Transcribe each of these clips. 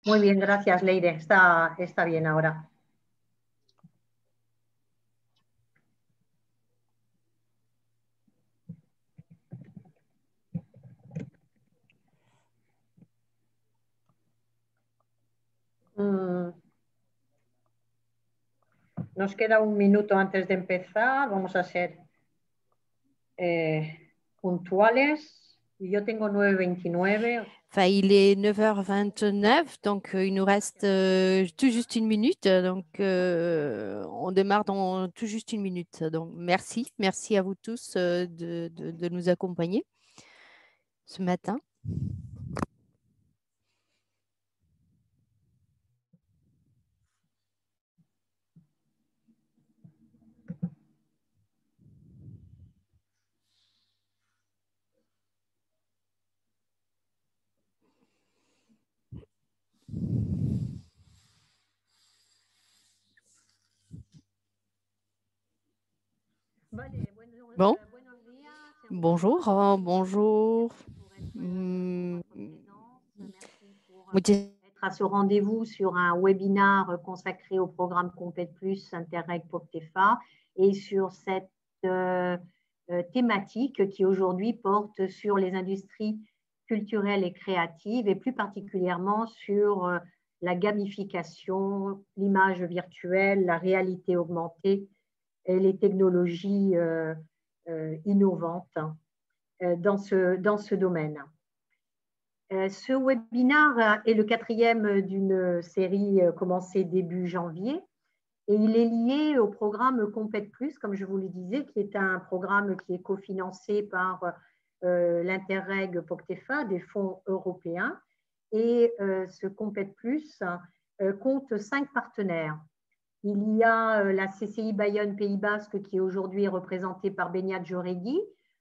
Muy bien, gracias, Leire. Está bien ahora. Nos queda un minuto antes de empezar. Vamos a ser puntuales. Yo tengo 9:29. Enfin, il est 9h29, donc il nous reste tout juste une minute. Donc, on démarre dans tout juste une minute. Donc, merci à vous tous de nous accompagner ce matin. Bon, bonjour, bonjour. Être à ce rendez-vous sur un webinaire consacré au programme Compét Plus Interreg POCTEFA et sur cette thématique qui aujourd'hui porte sur les industries culturelles et créatives et plus particulièrement sur la gamification, l'image virtuelle, la réalité augmentée et les technologies innovantes dans ce domaine. Ce webinaire est le 4e d'une série commencée début janvier et il est lié au programme Compét Plus, comme je vous le disais, qui est un programme qui est cofinancé par l'Interreg POCTEFA, des fonds européens. Et ce Compét Plus compte 5 partenaires. Il y a la CCI Bayonne Pays Basque qui est aujourd'hui représentée par Beñat Joregui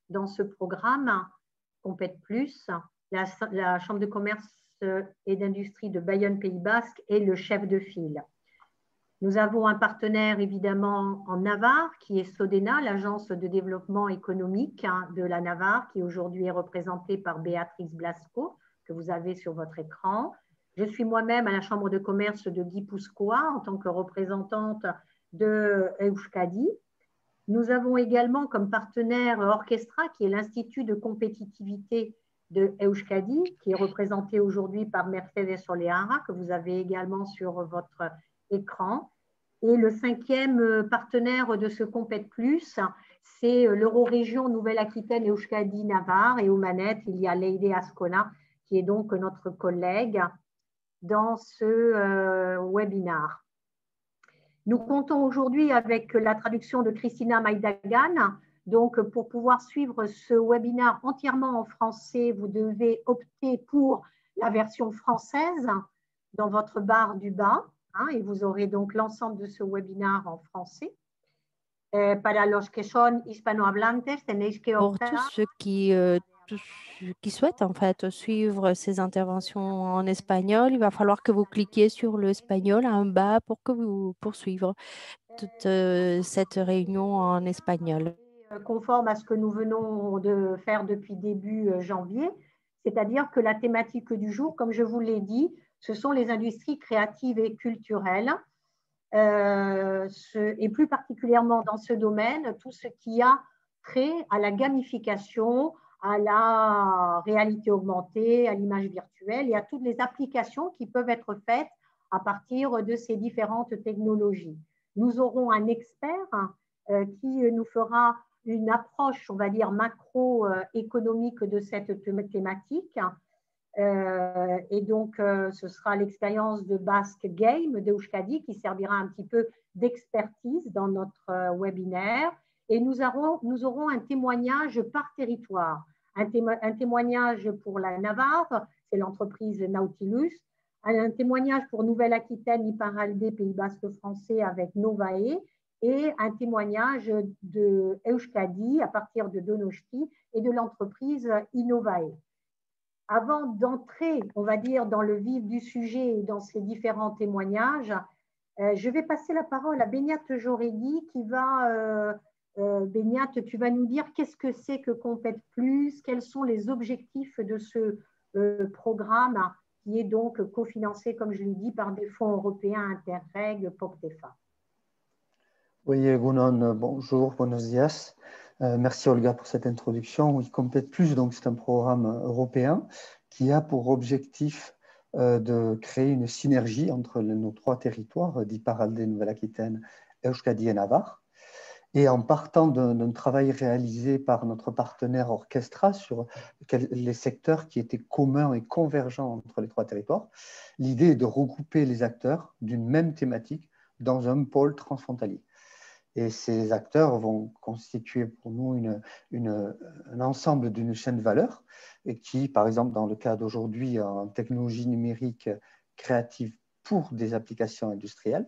dans ce programme Compét Plus. La Chambre de commerce et d'industrie de Bayonne Pays Basque est le chef de file. Nous avons un partenaire évidemment en Navarre qui est Sodena, l'agence de développement économique de la Navarre, qui aujourd'hui est représentée par Béatrice Blasco, que vous avez sur votre écran. Je suis moi-même à la Chambre de commerce de Guipúzcoa en tant que représentante de Euskadi. Nous avons également comme partenaire Orchestra, qui est l'Institut de compétitivité de Euskadi, qui est représenté aujourd'hui par Mercedes Oleara, que vous avez également sur votre écran. Et le 5e partenaire de ce Compét Plus, c'est l'Eurorégion Nouvelle-Aquitaine Euskadi-Navarre. Et aux manettes, il y a Leire Ascona, qui est donc notre collègue dans ce webinaire. Nous comptons aujourd'hui avec la traduction de Christina Maidagan. Donc, pour pouvoir suivre ce webinaire entièrement en français, vous devez opter pour la version française dans votre barre du bas. Et vous aurez donc l'ensemble de ce webinaire en français. Para los que son hispanohablantes, tenéis que Pour optar. tous ceux qui souhaitent en fait suivre ces interventions en espagnol, il va falloir que vous cliquiez sur le espagnol en bas pour que vous poursuivre toute cette réunion en espagnol. Conforme à ce que nous venons de faire depuis début janvier, c'est-à-dire que la thématique du jour, comme je vous l'ai dit, ce sont les industries créatives et culturelles, et plus particulièrement dans ce domaine, tout ce qui a trait à la gamification, à la réalité augmentée, à l'image virtuelle et à toutes les applications qui peuvent être faites à partir de ces différentes technologies. Nous aurons un expert qui nous fera une approche, on va dire, macroéconomique de cette thématique. Et donc, ce sera l'expérience de Basque Game de Euskadi qui servira un petit peu d'expertise dans notre webinaire. Et nous aurons un témoignage par territoire. Un témoignage pour la Navarre, c'est l'entreprise Nautilus. Un témoignage pour Nouvelle-Aquitaine, Iparralde, Pays Basque français avec Novae. Et un témoignage de Euskadi à partir de Donosti et de l'entreprise Innovae. Avant d'entrer, on va dire, dans le vif du sujet et dans ces différents témoignages, je vais passer la parole à Beñat Joregui qui va, Beñat, tu vas nous dire qu'est-ce que c'est que Compét Plus, quels sont les objectifs de ce programme qui est donc cofinancé, comme je l'ai dit, par des fonds européens Interreg, POCTEFA. Oui, Gunon, bonjour, buenos días. Merci Olga pour cette introduction. Oui, Complète Plus, donc c'est un programme européen qui a pour objectif de créer une synergie entre nos trois territoires, d'Iparralde, Nouvelle-Aquitaine, Euskadi et Navarre. Et en partant d'un travail réalisé par notre partenaire Orchestra sur les secteurs qui étaient communs et convergents entre les trois territoires, l'idée est de regrouper les acteurs d'une même thématique dans un pôle transfrontalier. Et ces acteurs vont constituer pour nous un ensemble d'une chaîne de valeur et qui, par exemple, dans le cas d'aujourd'hui, en technologie numérique créative pour des applications industrielles,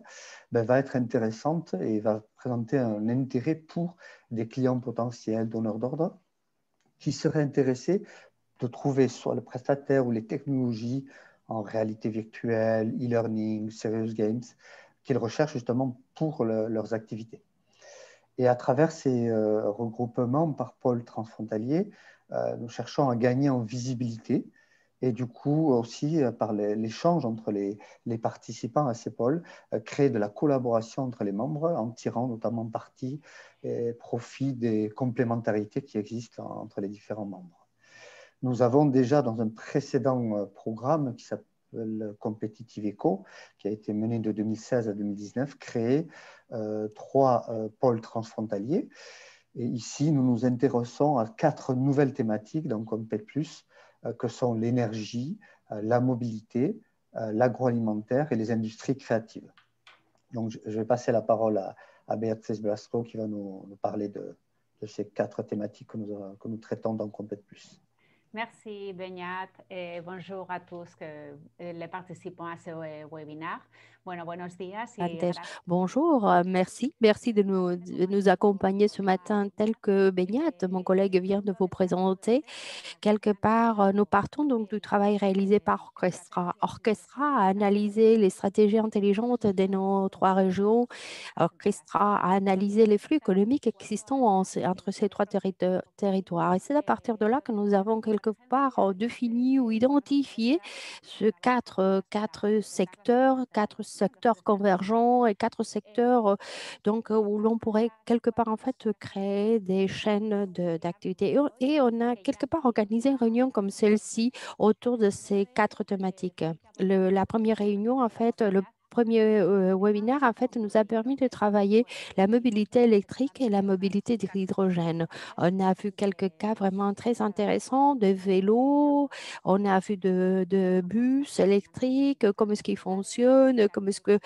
va être intéressante et va présenter un intérêt pour des clients potentiels donneurs d'ordre qui seraient intéressés de trouver soit le prestataire ou les technologies en réalité virtuelle, e-learning, serious games, qu'ils recherchent justement pour leurs activités. Et à travers ces regroupements par pôle transfrontalier, nous cherchons à gagner en visibilité et du coup aussi par l'échange entre les participants à ces pôles, créer de la collaboration entre les membres en tirant notamment parti et profit des complémentarités qui existent entre les différents membres. Nous avons déjà dans un précédent programme qui s'appelle Competitive Eco, qui a été mené de 2016 à 2019, créé 3 pôles transfrontaliers. Et ici, nous nous intéressons à 4 nouvelles thématiques dans Compete Plus, que sont l'énergie, la mobilité, l'agroalimentaire et les industries créatives. Donc, je vais passer la parole à Béatrice Blasco qui va nous parler de ces 4 thématiques que nous traitons dans Compete Plus. Merci Beñat. Bonjour à tous les participants à ce webinaire. Bueno, buenos días. Bonjour, merci de nous accompagner ce matin tel que Beñat, mon collègue, vient de vous présenter. Quelque part, nous partons donc du travail réalisé par Orchestra. Orchestra a analysé les stratégies intelligentes de nos 3 régions. Orchestra a analysé les flux économiques existants entre ces 3 territoires. Et c'est à partir de là que nous avons quelque part défini ou identifié ce 4 secteurs convergents et 4 secteurs donc, où l'on pourrait quelque part en fait créer des chaînes d'activités. Et on a quelque part organisé une réunion comme celle-ci autour de ces 4 thématiques. La première réunion, en fait, le premier webinaire, en fait, nous a permis de travailler la mobilité électrique et la mobilité de l'hydrogène. On a vu quelques cas vraiment très intéressants de vélos, on a vu de bus électriques, comment est-ce qu'ils fonctionnent, comment est-ce que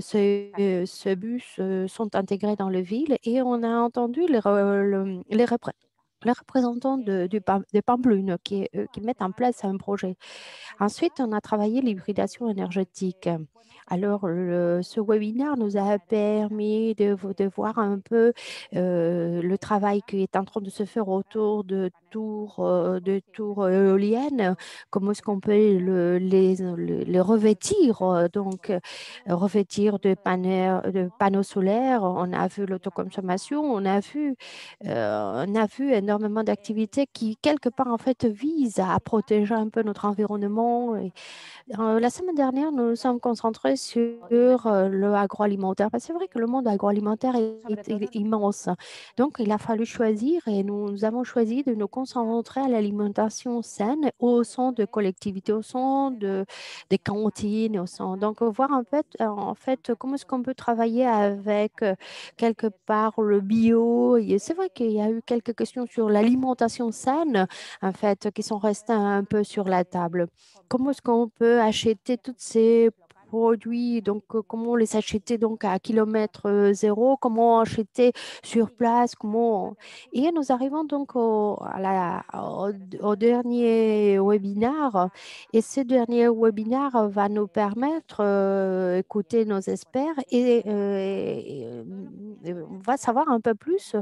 ces bus sont intégrés dans les villes, et on a entendu les représentants des Pampelune qui mettent en place un projet. Ensuite, on a travaillé l'hybridation énergétique. Alors, ce webinaire nous a permis de voir un peu le travail qui est en train de se faire autour de tours éoliennes, comment est-ce qu'on peut les revêtir, revêtir de panneaux solaires. On a vu l'autoconsommation, on a vu énormément d'activités qui, quelque part, en fait, visent à protéger un peu notre environnement. La semaine dernière, nous nous sommes concentrés sur le agroalimentaire. Parce que c'est vrai que le monde agroalimentaire est immense. Donc, il a fallu choisir et nous avons choisi de nous concentrer à l'alimentation saine au sein de collectivités, au sein des cantines, au sein. Donc, voir en fait comment est-ce qu'on peut travailler avec quelque part le bio. Et c'est vrai qu'il y a eu quelques questions sur l'alimentation saine, en fait, qui sont restées un peu sur la table. Comment est-ce qu'on peut acheter tous ces produits, donc comment les acheter donc à kilomètre zéro, comment acheter sur place, Et nous arrivons donc au dernier webinaire, et ce dernier webinaire va nous permettre d'écouter nos experts et on va savoir un peu plus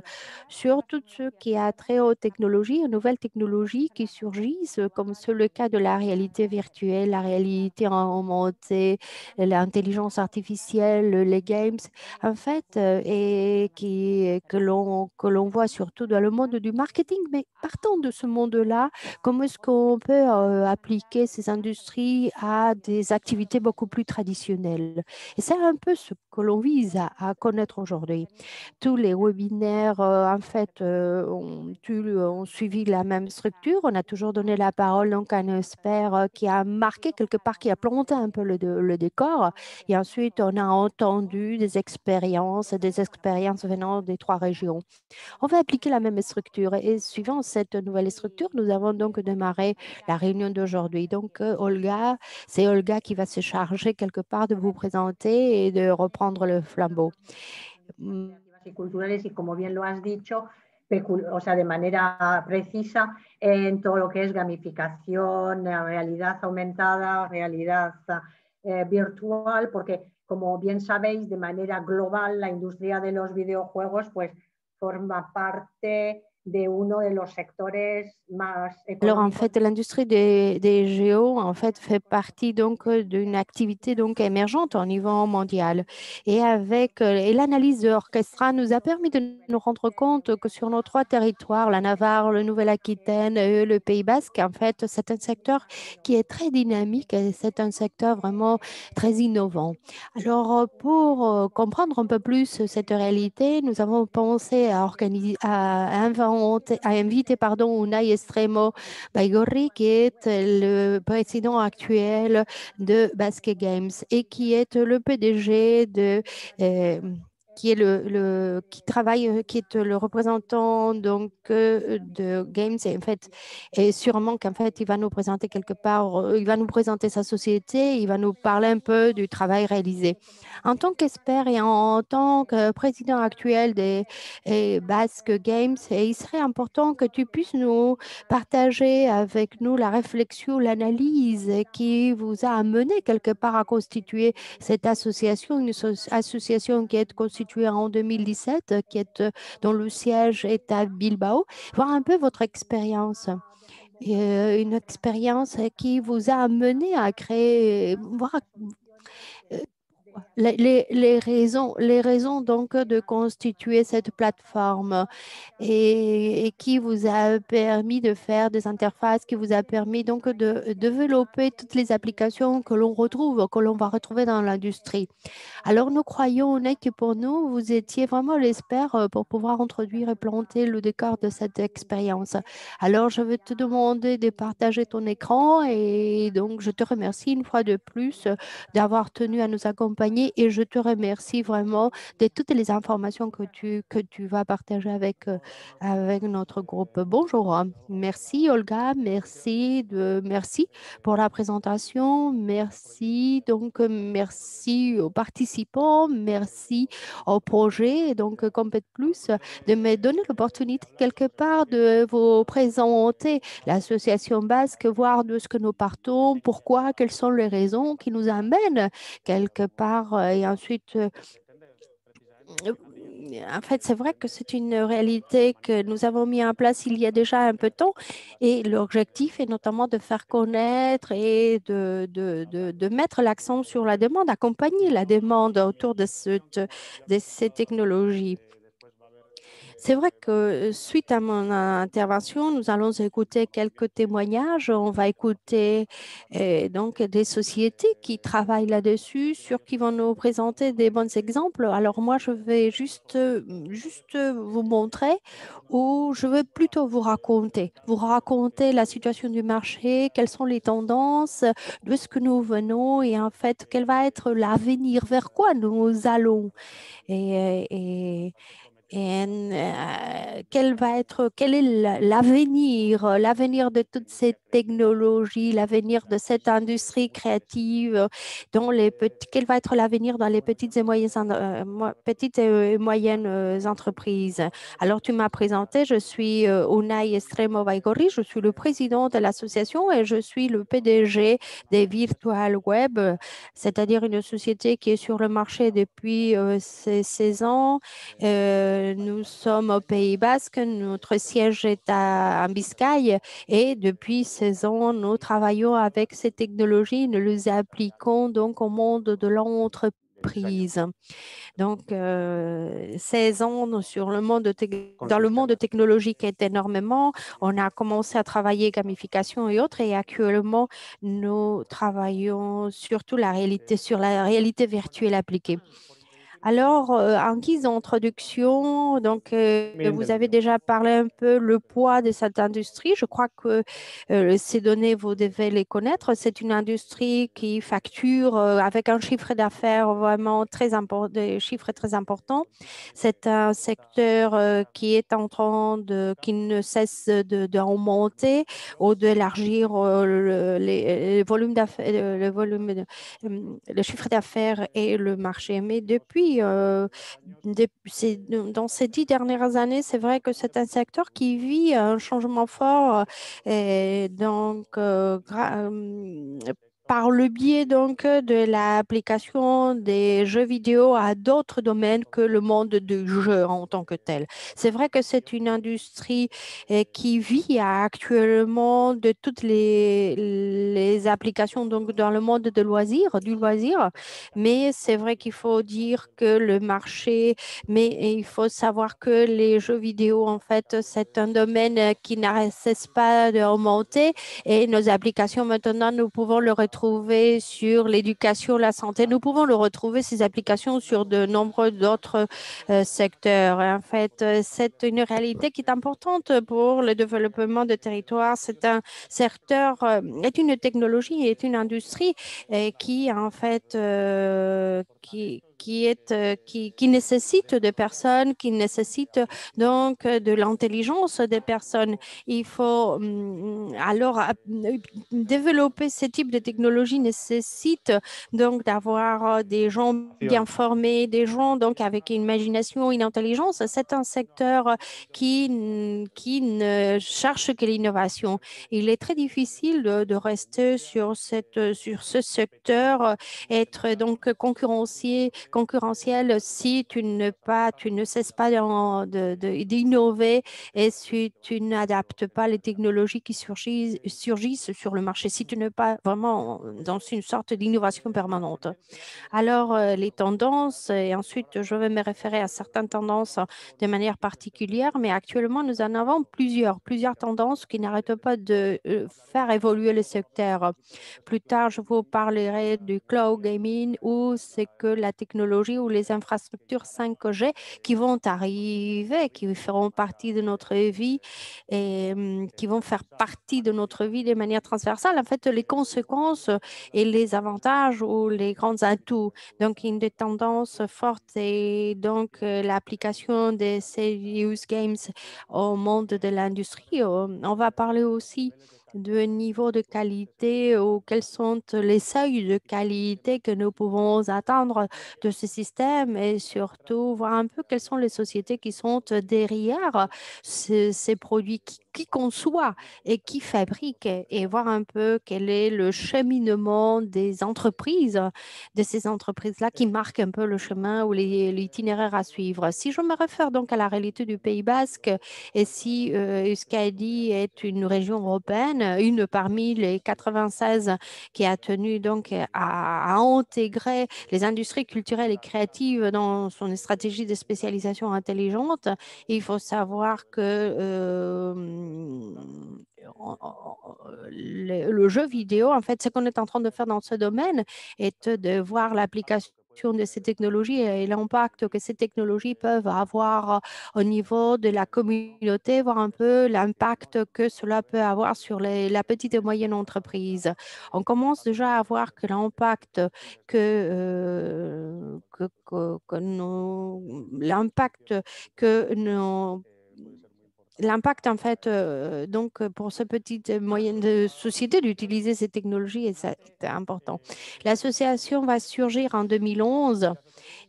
sur tout ce qui a trait aux technologies, aux nouvelles technologies qui surgissent, comme c'est le cas de la réalité virtuelle, la réalité augmentée, l'intelligence artificielle, les games, en fait, et que l'on voit surtout dans le monde du marketing. Mais partant de ce monde-là, comment est-ce qu'on peut appliquer ces industries à des activités beaucoup plus traditionnelles? Et c'est un peu ce que l'on vise à connaître aujourd'hui. Tous les webinaires, en fait, ont suivi la même structure. On a toujours donné la parole donc, à un expert qui a marqué quelque part, qui a planté un peu le décor. Et ensuite, on a entendu des expériences venant des 3 régions. On va appliquer la même structure et suivant cette nouvelle structure, nous avons donc démarré la réunion d'aujourd'hui. Donc, c'est Olga qui va se charger quelque part de vous présenter et de reprendre le flambeau. Y culturales y como bien lo has dicho, o sea, de manera precisa en todo lo que es gamificación, realidad aumentada, realidad virtual, porque como bien sabéis, de manera global, la industria de los videojuegos pues forma parte de uno de los sectores más Alors, en económicos. fait, l'industrie des géos, en fait, fait partie donc d'une activité donc émergente au niveau mondial. Et avec et l'analyse de Orchestra nous a permis de nous rendre compte que sur nos 3 territoires, la Navarre, le Nouvelle-Aquitaine et le Pays Basque, en fait, c'est un secteur qui est très dynamique et c'est un secteur vraiment très innovant. Alors, pour comprendre un peu plus cette réalité, nous avons pensé à inviter Unai Estremo Baigorri, qui est le président actuel de Basque Games et qui est le PDG qui est qui travaille, qui est le représentant donc de Games et en fait, et sûrement qu'en fait il va nous présenter quelque part, il va nous présenter sa société, il va nous parler un peu du travail réalisé. En tant qu'expert et en tant que président actuel des Basque Games, il serait important que tu puisses nous partager avec nous la réflexion, l'analyse qui vous a amené quelque part à constituer cette association, une association qui est constituée en 2017, dont le siège est à Bilbao, voir un peu votre expérience. Une expérience qui vous a amené à créer, voir les raisons donc de constituer cette plateforme et qui vous a permis de faire des interfaces, qui vous a permis donc de développer toutes les applications que l'on retrouve, que l'on va retrouver dans l'industrie. Alors, nous croyons honnête que pour nous, vous étiez vraiment l'expert pour pouvoir introduire et planter le décor de cette expérience. Alors, je vais te demander de partager ton écran et donc je te remercie une fois de plus d'avoir tenu à nous accompagner et je te remercie vraiment de toutes les informations que tu vas partager avec notre groupe. Bonjour, merci Olga, merci pour la présentation, merci aux participants, merci au projet, donc Compét Plus, de me donner l'opportunité quelque part de vous présenter l'association basque, voir de ce que nous partons, pourquoi, quelles sont les raisons qui nous amènent quelque part et ensuite en fait, c'est vrai que c'est une réalité que nous avons mis en place il y a déjà un peu de temps et l'objectif est notamment de faire connaître et de mettre l'accent sur la demande, accompagner la demande autour de ces technologies. C'est vrai que suite à mon intervention, nous allons écouter quelques témoignages. On va écouter donc des sociétés qui travaillent là-dessus, sur qui vont nous présenter des bons exemples. Alors moi, je vais juste vous montrer ou je vais plutôt vous raconter la situation du marché, quelles sont les tendances, d'où est-ce que nous venons et en fait, quel va être l'avenir, vers quoi nous allons. Et Et quel est l'avenir de toutes ces technologies, l'avenir de cette industrie créative, quel va être l'avenir dans les petites et moyennes entreprises? Alors, tu m'as présenté, je suis Unai Estremo Baigorri, je suis le président de l'association et je suis le PDG des Virtual Web, c'est-à-dire une société qui est sur le marché depuis 16 ans. Nous sommes au Pays Basque, notre siège est en Biscaye et depuis 16 ans, nous travaillons avec ces technologies, nous les appliquons donc au monde de l'entreprise. Donc, 16 ans dans le monde technologique est énormément. On a commencé à travailler gamification et autres et actuellement, nous travaillons surtout sur la réalité virtuelle appliquée. Alors, en guise d'introduction, donc, vous avez déjà parlé un peu le poids de cette industrie. Je crois que ces données, vous devez les connaître. C'est une industrie qui facture avec un chiffre d'affaires vraiment très important, des chiffres très importants. C'est un secteur qui ne cesse d'augmenter ou d'élargir les volumes d'affaires, le chiffre d'affaires et le marché. Mais dans ces 10 dernières années, c'est vrai que c'est un secteur qui vit un changement fort. Et donc, par le biais donc de l'application des jeux vidéo à d'autres domaines que le monde du jeu en tant que tel. C'est vrai que c'est une industrie qui vit actuellement de toutes les applications donc dans le monde du loisir, mais c'est vrai qu'il faut dire que le marché, mais il faut savoir que les jeux vidéo, en fait, c'est un domaine qui ne cesse pas d'augmenter et nos applications maintenant, nous pouvons le retrouver sur l'éducation, la santé. Nous pouvons le retrouver, ces applications, sur de nombreux d'autres secteurs. En fait, c'est une réalité qui est importante pour le développement de territoires. C'est un secteur, est une technologie, est une industrie qui en fait qui nécessite des personnes, qui nécessite donc de l'intelligence des personnes. Il faut développer ce type de technologie nécessite donc d'avoir des gens bien formés, des gens donc avec une imagination, une intelligence. C'est un secteur qui ne cherche que l'innovation. Il est très difficile de rester sur ce secteur, être donc concurrentiel si tu ne cesses pas d'innover et si tu n'adaptes pas les technologies qui surgissent sur le marché, si tu n'es pas vraiment dans une sorte d'innovation permanente. Alors, les tendances, et ensuite, je vais me référer à certaines tendances de manière particulière, mais actuellement, nous en avons plusieurs tendances qui n'arrêtent pas de faire évoluer le secteur. Plus tard, je vous parlerai du cloud gaming où c'est que la technologie ou les infrastructures 5G qui vont arriver, qui feront partie de notre vie et qui vont faire partie de notre vie de manière transversale. En fait, les conséquences et les avantages ou les grands atouts. Donc, une des tendances fortes est donc l'application des serious games au monde de l'industrie. On va parler aussi de niveau de qualité ou quels sont les seuils de qualité que nous pouvons atteindre de ce système et surtout voir un peu quelles sont les sociétés qui sont derrière ces produits qui conçoit et qui fabrique et voir un peu quel est le cheminement des entreprises, de ces entreprises-là qui marquent un peu le chemin ou l'itinéraire à suivre. Si je me réfère donc à la réalité du Pays Basque et si Euskadi est une région européenne, une parmi les 96 qui a tenu donc à intégrer les industries culturelles et créatives dans son stratégie de spécialisation intelligente, il faut savoir que le jeu vidéo, en fait, ce qu'on est en train de faire dans ce domaine est de voir l'application l'adoption de ces technologies et l'impact que ces technologies peuvent avoir au niveau de la communauté, voir un peu l'impact que cela peut avoir sur la petite et moyenne entreprise. On commence déjà à voir que l'impact l'impact que nos l'impact, en fait, donc, pour ce petit et moyenne de société d'utiliser ces technologies est important. L'association va surgir en 2011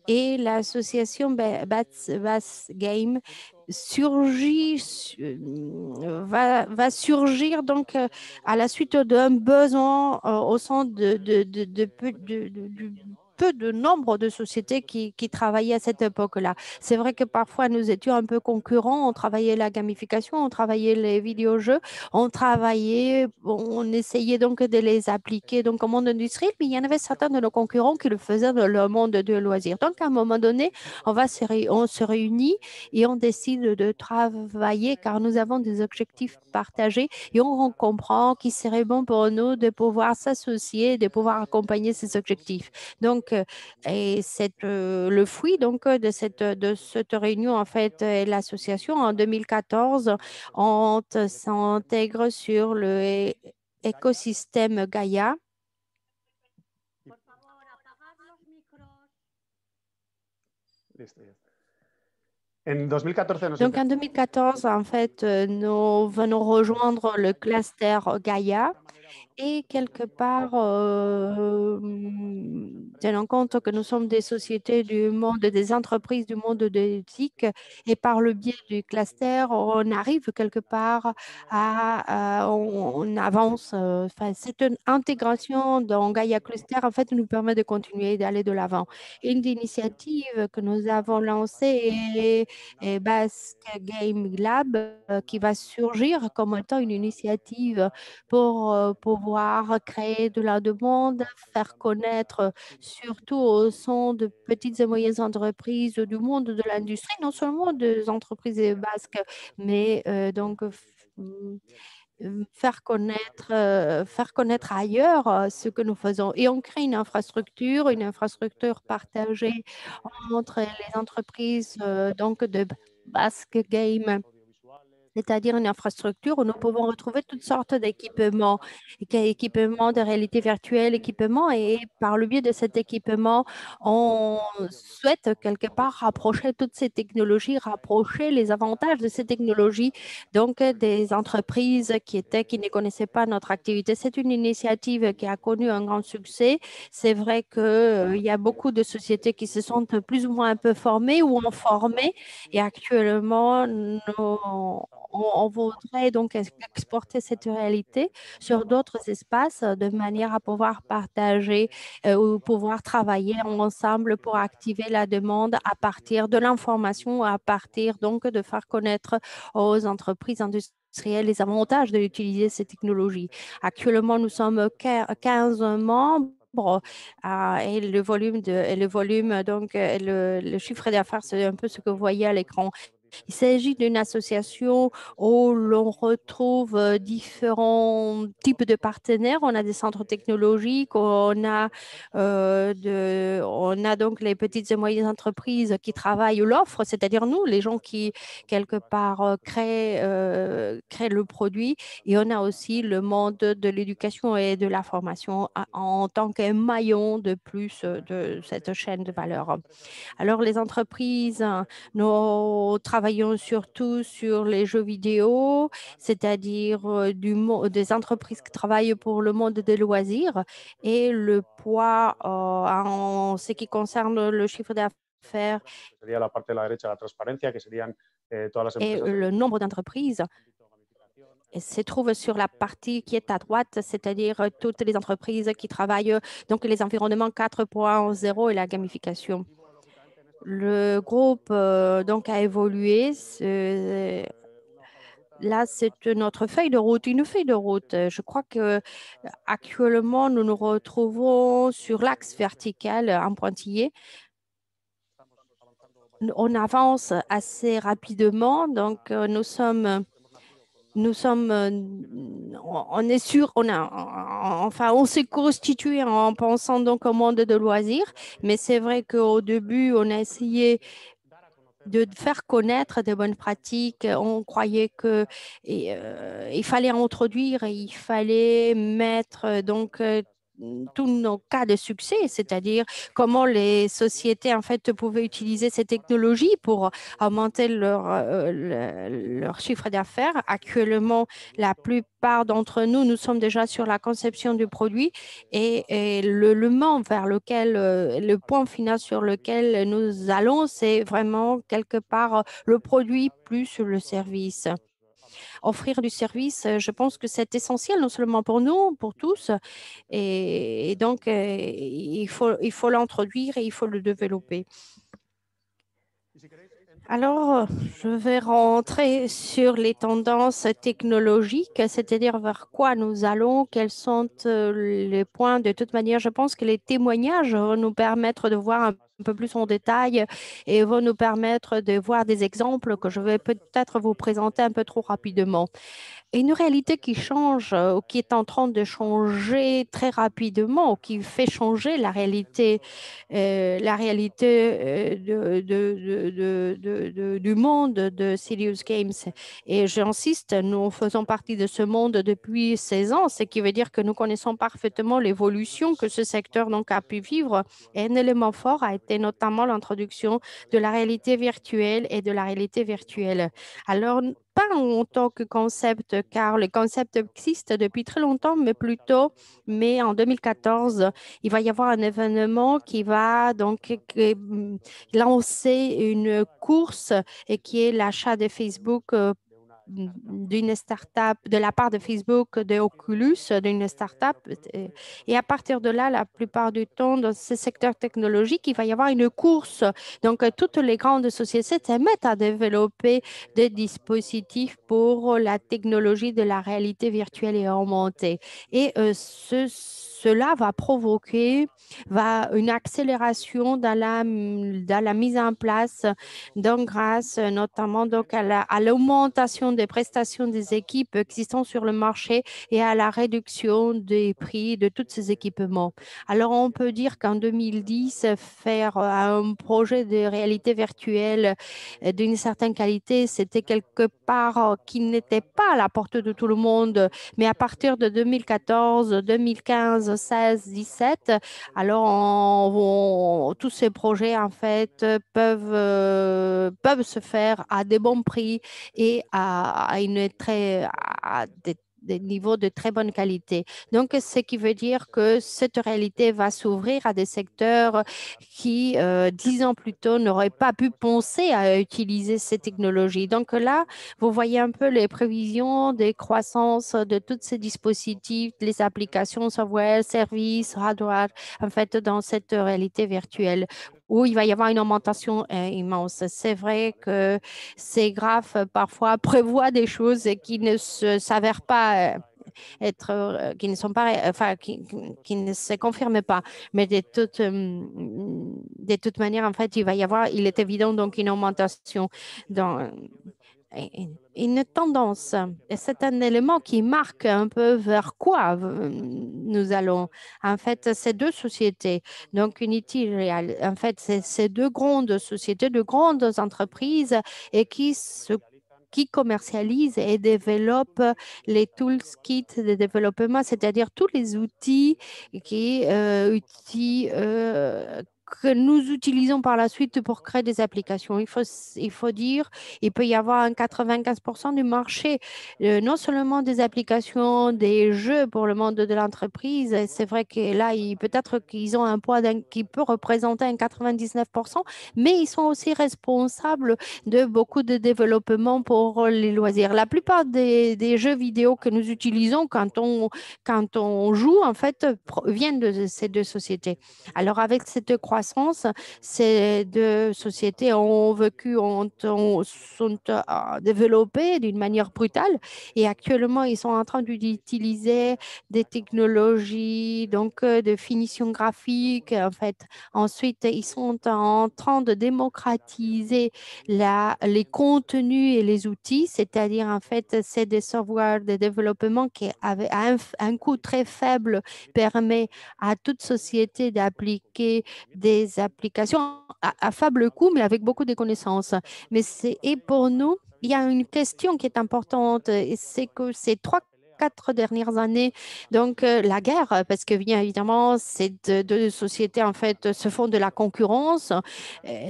et l'association Bats Game va surgir donc à la suite d'un besoin au sein du peu de nombre de sociétés qui travaillaient à cette époque-là. C'est vrai que parfois nous étions un peu concurrents, on travaillait la gamification, on travaillait les vidéojeux, on essayait donc de les appliquer donc au monde industriel, mais il y en avait certains de nos concurrents qui le faisaient dans le monde de loisirs. Donc, à un moment donné, on se réunit et on décide de travailler car nous avons des objectifs partagés et on comprend qu'il serait bon pour nous de pouvoir s'associer, de pouvoir accompagner ces objectifs. Donc, le fruit donc, de cette réunion, en fait, est l'association. En 2014, on s'intègre sur le écosystème Gaia. Donc, en 2014, en fait, nous venons rejoindre le cluster Gaia. Et quelque part, tenant compte que nous sommes des sociétés du monde, des entreprises du monde de l'éthique, et par le biais du cluster, on arrive quelque part on avance. Enfin, cette intégration dans Gaia Cluster, en fait, nous permet de continuer d'aller de l'avant. Une initiative que nous avons lancée est Basque Game Lab, qui va surgir comme étant une initiative pour pouvoir créer de la demande, faire connaître surtout au sein de petites et moyennes entreprises du monde de l'industrie, non seulement des entreprises basques, mais faire connaître ailleurs ce que nous faisons. Et on crée une infrastructure partagée entre les entreprises donc de Basque Game, c'est-à-dire une infrastructure où nous pouvons retrouver toutes sortes d'équipements, équipements de réalité virtuelle, équipements, et par le biais de cet équipement, on souhaite quelque part rapprocher toutes ces technologies, rapprocher les avantages de ces technologies, donc des entreprises qui ne connaissaient pas notre activité. C'est une initiative qui a connu un grand succès. C'est vrai qu'il y a beaucoup de sociétés qui se sont plus ou moins un peu formées ou ont formé, et actuellement, on voudrait donc exporter cette réalité sur d'autres espaces de manière à pouvoir partager ou pouvoir travailler ensemble pour activer la demande à partir de l'information, à partir donc de faire connaître aux entreprises industrielles les avantages d'utiliser ces technologies. Actuellement, nous sommes 15 membres. Et le volume, donc le chiffre d'affaires, c'est un peu ce que vous voyez à l'écran. Il s'agit d'une association où l'on retrouve différents types de partenaires. On a des centres technologiques, on a donc les petites et moyennes entreprises qui travaillent l'offre, c'est-à-dire nous, les gens qui, quelque part, créent le produit. Et on a aussi le monde de l'éducation et de la formation en tant que maillon de plus de cette chaîne de valeur. Alors, les entreprises, nous travaillons surtout sur les jeux vidéo, c'est-à-dire des entreprises qui travaillent pour le monde des loisirs, et le poids en ce qui concerne le chiffre d'affaires et le nombre d'entreprises se trouve sur la partie qui est à droite, c'est-à-dire toutes les entreprises qui travaillent, donc les environnements 4.0 et la gamification. Le groupe donc a évolué. Là, c'est notre feuille de route, une feuille de route. Je crois que actuellement, nous nous retrouvons sur l'axe vertical en pointillé. On avance assez rapidement, donc nous sommes nous sommes, on est sûr, on s'est constitué en pensant donc au monde de loisirs, mais c'est vrai qu'au début, on a essayé de faire connaître des bonnes pratiques. On croyait que il fallait introduire et il fallait mettre tous nos cas de succès, c'est-à-dire comment les sociétés en fait pouvaient utiliser ces technologies pour augmenter leur chiffre d'affaires. Actuellement, la plupart d'entre nous, nous sommes déjà sur la conception du produit et le moment vers lequel, le point final sur lequel nous allons, c'est vraiment quelque part le produit plus le service. Offrir du service, je pense que c'est essentiel, non seulement pour nous, pour tous, et donc il faut l'introduire et il faut le développer. Alors, je vais rentrer sur les tendances technologiques, c'est-à-dire vers quoi nous allons, quels sont les points. De toute manière, je pense que les témoignages vont nous permettre de voir un peu plus en détail et vont nous permettre de voir des exemples que je vais peut-être vous présenter un peu trop rapidement. Une réalité qui change, ou qui est en train de changer très rapidement, ou qui fait changer la réalité du monde de Serious Games. Et j'insiste, nous faisons partie de ce monde depuis 16 ans, ce qui veut dire que nous connaissons parfaitement l'évolution que ce secteur donc, a pu vivre. Et un élément fort a été notamment l'introduction de la réalité virtuelle et de la réalité virtuelle. Alors, pas en tant que concept, car le concept existe depuis très longtemps, mais en 2014, il va y avoir un événement qui va donc lancer une course et qui est l'achat de Facebook d'une start-up, de la part de Facebook, de Oculus, d'une start-up. Et à partir de là, la plupart du temps, dans ce secteur technologique, il va y avoir une course. Donc, toutes les grandes sociétés se mettent à développer des dispositifs pour la technologie de la réalité virtuelle et augmentée. Et cela va provoquer une accélération dans la mise en place, donc grâce notamment donc, à l'augmentation des prestations des équipes existantes sur le marché et à la réduction des prix de tous ces équipements. Alors, on peut dire qu'en 2010, faire un projet de réalité virtuelle d'une certaine qualité, c'était quelque part qui n'était pas à la portée de tout le monde, mais à partir de 2014, 2015, 16, 17, alors tous ces projets en fait peuvent se faire à des bons prix et à des niveaux de très bonne qualité. Donc, ce qui veut dire que cette réalité va s'ouvrir à des secteurs qui, 10 ans plus tôt, n'auraient pas pu penser à utiliser ces technologies. Donc là, vous voyez un peu les prévisions des croissances de tous ces dispositifs, les applications software, services, hardware, en fait, dans cette réalité virtuelle où il va y avoir une augmentation immense. C'est vrai que ces graphes parfois prévoient des choses qui ne s'avèrent pas qui ne sont pas, enfin, qui ne se confirment pas. Mais de toute manière, en fait, il est évident donc une augmentation dans une tendance. Et c'est un élément qui marque un peu vers quoi nous allons. En fait, ces deux sociétés, donc Unity et Real, en fait, c'est ces deux grandes sociétés, de grandes entreprises et qui commercialisent et développent les toolkits de développement, c'est-à-dire tous les outils que nous utilisons par la suite pour créer des applications. Il faut dire, il peut y avoir un 95% du marché, non seulement des applications, des jeux pour le monde de l'entreprise. C'est vrai que là, peut-être qu'ils ont un poids qui peut représenter un 99%, mais ils sont aussi responsables de beaucoup de développement pour les loisirs. La plupart des jeux vidéo que nous utilisons quand on joue, en fait, viennent de ces deux sociétés. Alors, avec cette croissance, croissance. Ces deux sociétés ont vécu, sont développées d'une manière brutale et actuellement, ils sont en train d'utiliser des technologies donc de finition graphique. En fait, ensuite, ils sont en train de démocratiser les contenus et les outils, c'est-à-dire en fait, c'est des softwares de développement qui avaient un coût très faible permet à toute société d'appliquer des applications à faible coût, mais avec beaucoup de connaissances. Et pour nous, il y a une question qui est importante, et c'est que ces 3, 4 dernières années, donc la guerre, parce que bien évidemment, ces deux sociétés en fait se font de la concurrence.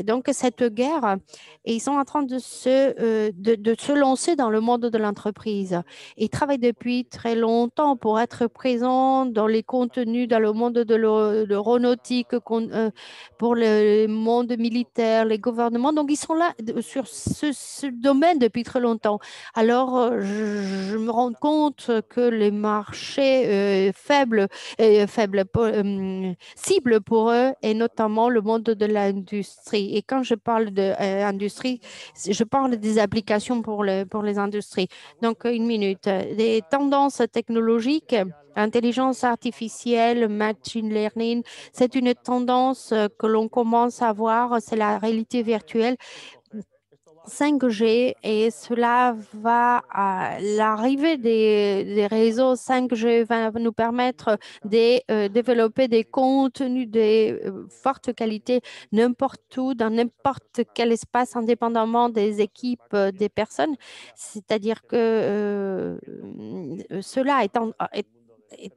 Donc cette guerre, et ils sont en train de se lancer dans le monde de l'entreprise. Ils travaillent depuis très longtemps pour être présents dans les contenus, dans le monde de l'aéronautique, pour le monde militaire, les gouvernements. Donc, ils sont là sur ce domaine depuis très longtemps. Alors, je me rends compte que les marchés cibles pour eux, et notamment le monde de l'industrie. Et quand je parle d'industrie, je parle des applications pour les industries. Donc, une minute. Les tendances technologiques, intelligence artificielle, machine learning, c'est une tendance que l'on commence à voir, c'est la réalité virtuelle. 5G et cela va à l'arrivée des réseaux 5G va nous permettre de développer des contenus de forte qualité n'importe où, dans n'importe quel espace, indépendamment des équipes, des personnes. C'est-à-dire que cela est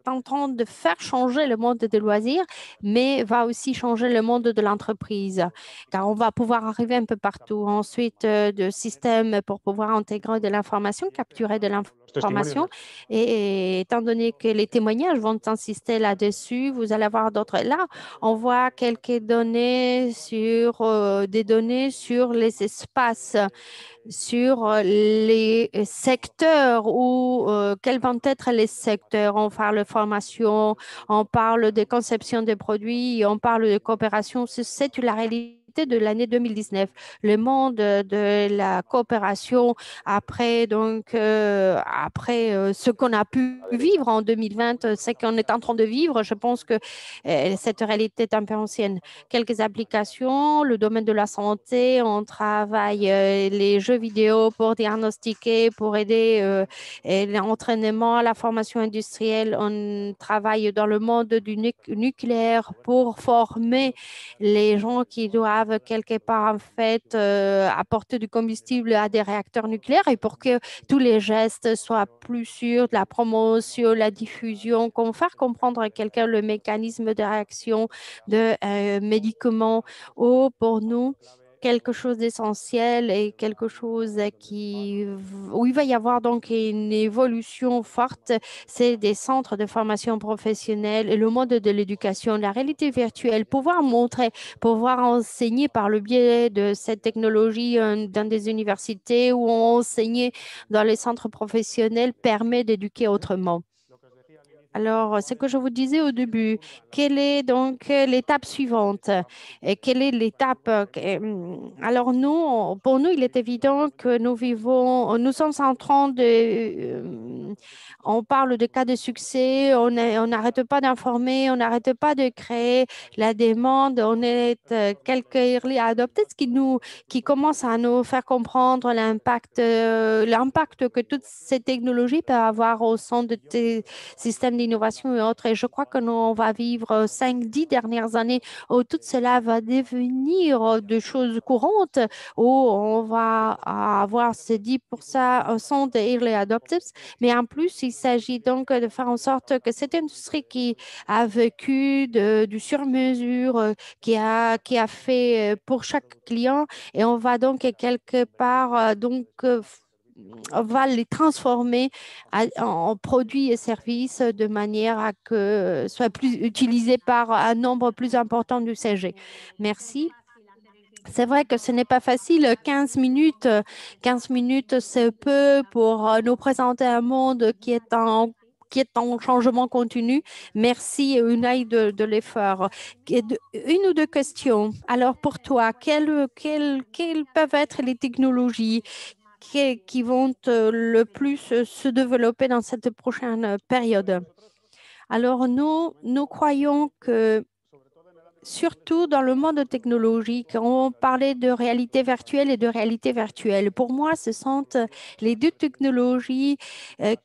en train de faire changer le monde des loisirs, mais va aussi changer le monde de l'entreprise, car on va pouvoir arriver un peu partout. Ensuite, de systèmes pour pouvoir intégrer de l'information, capturer de l'information. Et étant donné que les témoignages vont insister là-dessus, vous allez avoir d'autres. Là, on voit quelques données des données sur les espaces, sur les secteurs ou quels vont être les secteurs. On parle de formation, on parle de conception des produits, on parle de coopération. C'est la réalité de l'année 2019. Le monde de la coopération après ce qu'on a pu vivre en 2020, ce qu'on est en train de vivre, je pense que cette réalité est un peu ancienne. Quelques applications, le domaine de la santé, on travaille les jeux vidéo pour diagnostiquer, pour aider l'entraînement, la formation industrielle. On travaille dans le monde du nucléaire pour former les gens qui doivent quelque part en fait apporter du combustible à des réacteurs nucléaires et pour que tous les gestes soient plus sûrs, de la promotion, la diffusion, faire comprendre à quelqu'un le mécanisme de réaction de médicaments ou pour nous quelque chose d'essentiel et quelque chose où il va y avoir donc une évolution forte, c'est des centres de formation professionnelle et le monde de l'éducation, la réalité virtuelle, pouvoir montrer, pouvoir enseigner par le biais de cette technologie dans des universités ou enseigner dans les centres professionnels permet d'éduquer autrement. Alors, ce que je vous disais au début, quelle est donc l'étape suivante? Et quelle est l'étape? Alors, pour nous, il est évident que nous sommes en train on parle de cas de succès, on n'arrête pas d'informer, on n'arrête pas de créer la demande, on est quelques early adopters qui commence à nous faire comprendre l'impact que toutes ces technologies peuvent avoir au sein de systèmes d'innovation et autres. Et je crois que nous, va vivre 5, 10 dernières années où tout cela va devenir de choses courantes, où on va avoir ces 10% de early adopters. Mais en plus, il s'agit donc de faire en sorte que cette industrie qui a vécu du sur-mesure, qui a fait pour chaque client, et on va donc quelque part on va les transformer en produits et services de manière à que soit plus utilisé par un nombre plus important d'usagers. Merci. C'est vrai que ce n'est pas facile. 15 minutes, 15 minutes, c'est peu pour nous présenter un monde qui est en changement continu. Merci, Unai, de l'effort. Une ou deux questions. Alors, pour toi, quelles peuvent être les technologies qui vont le plus se développer dans cette prochaine période? Alors, nous croyons que surtout dans le monde technologique, on parlait de réalité virtuelle et de réalité virtuelle. Pour moi, ce sont les deux technologies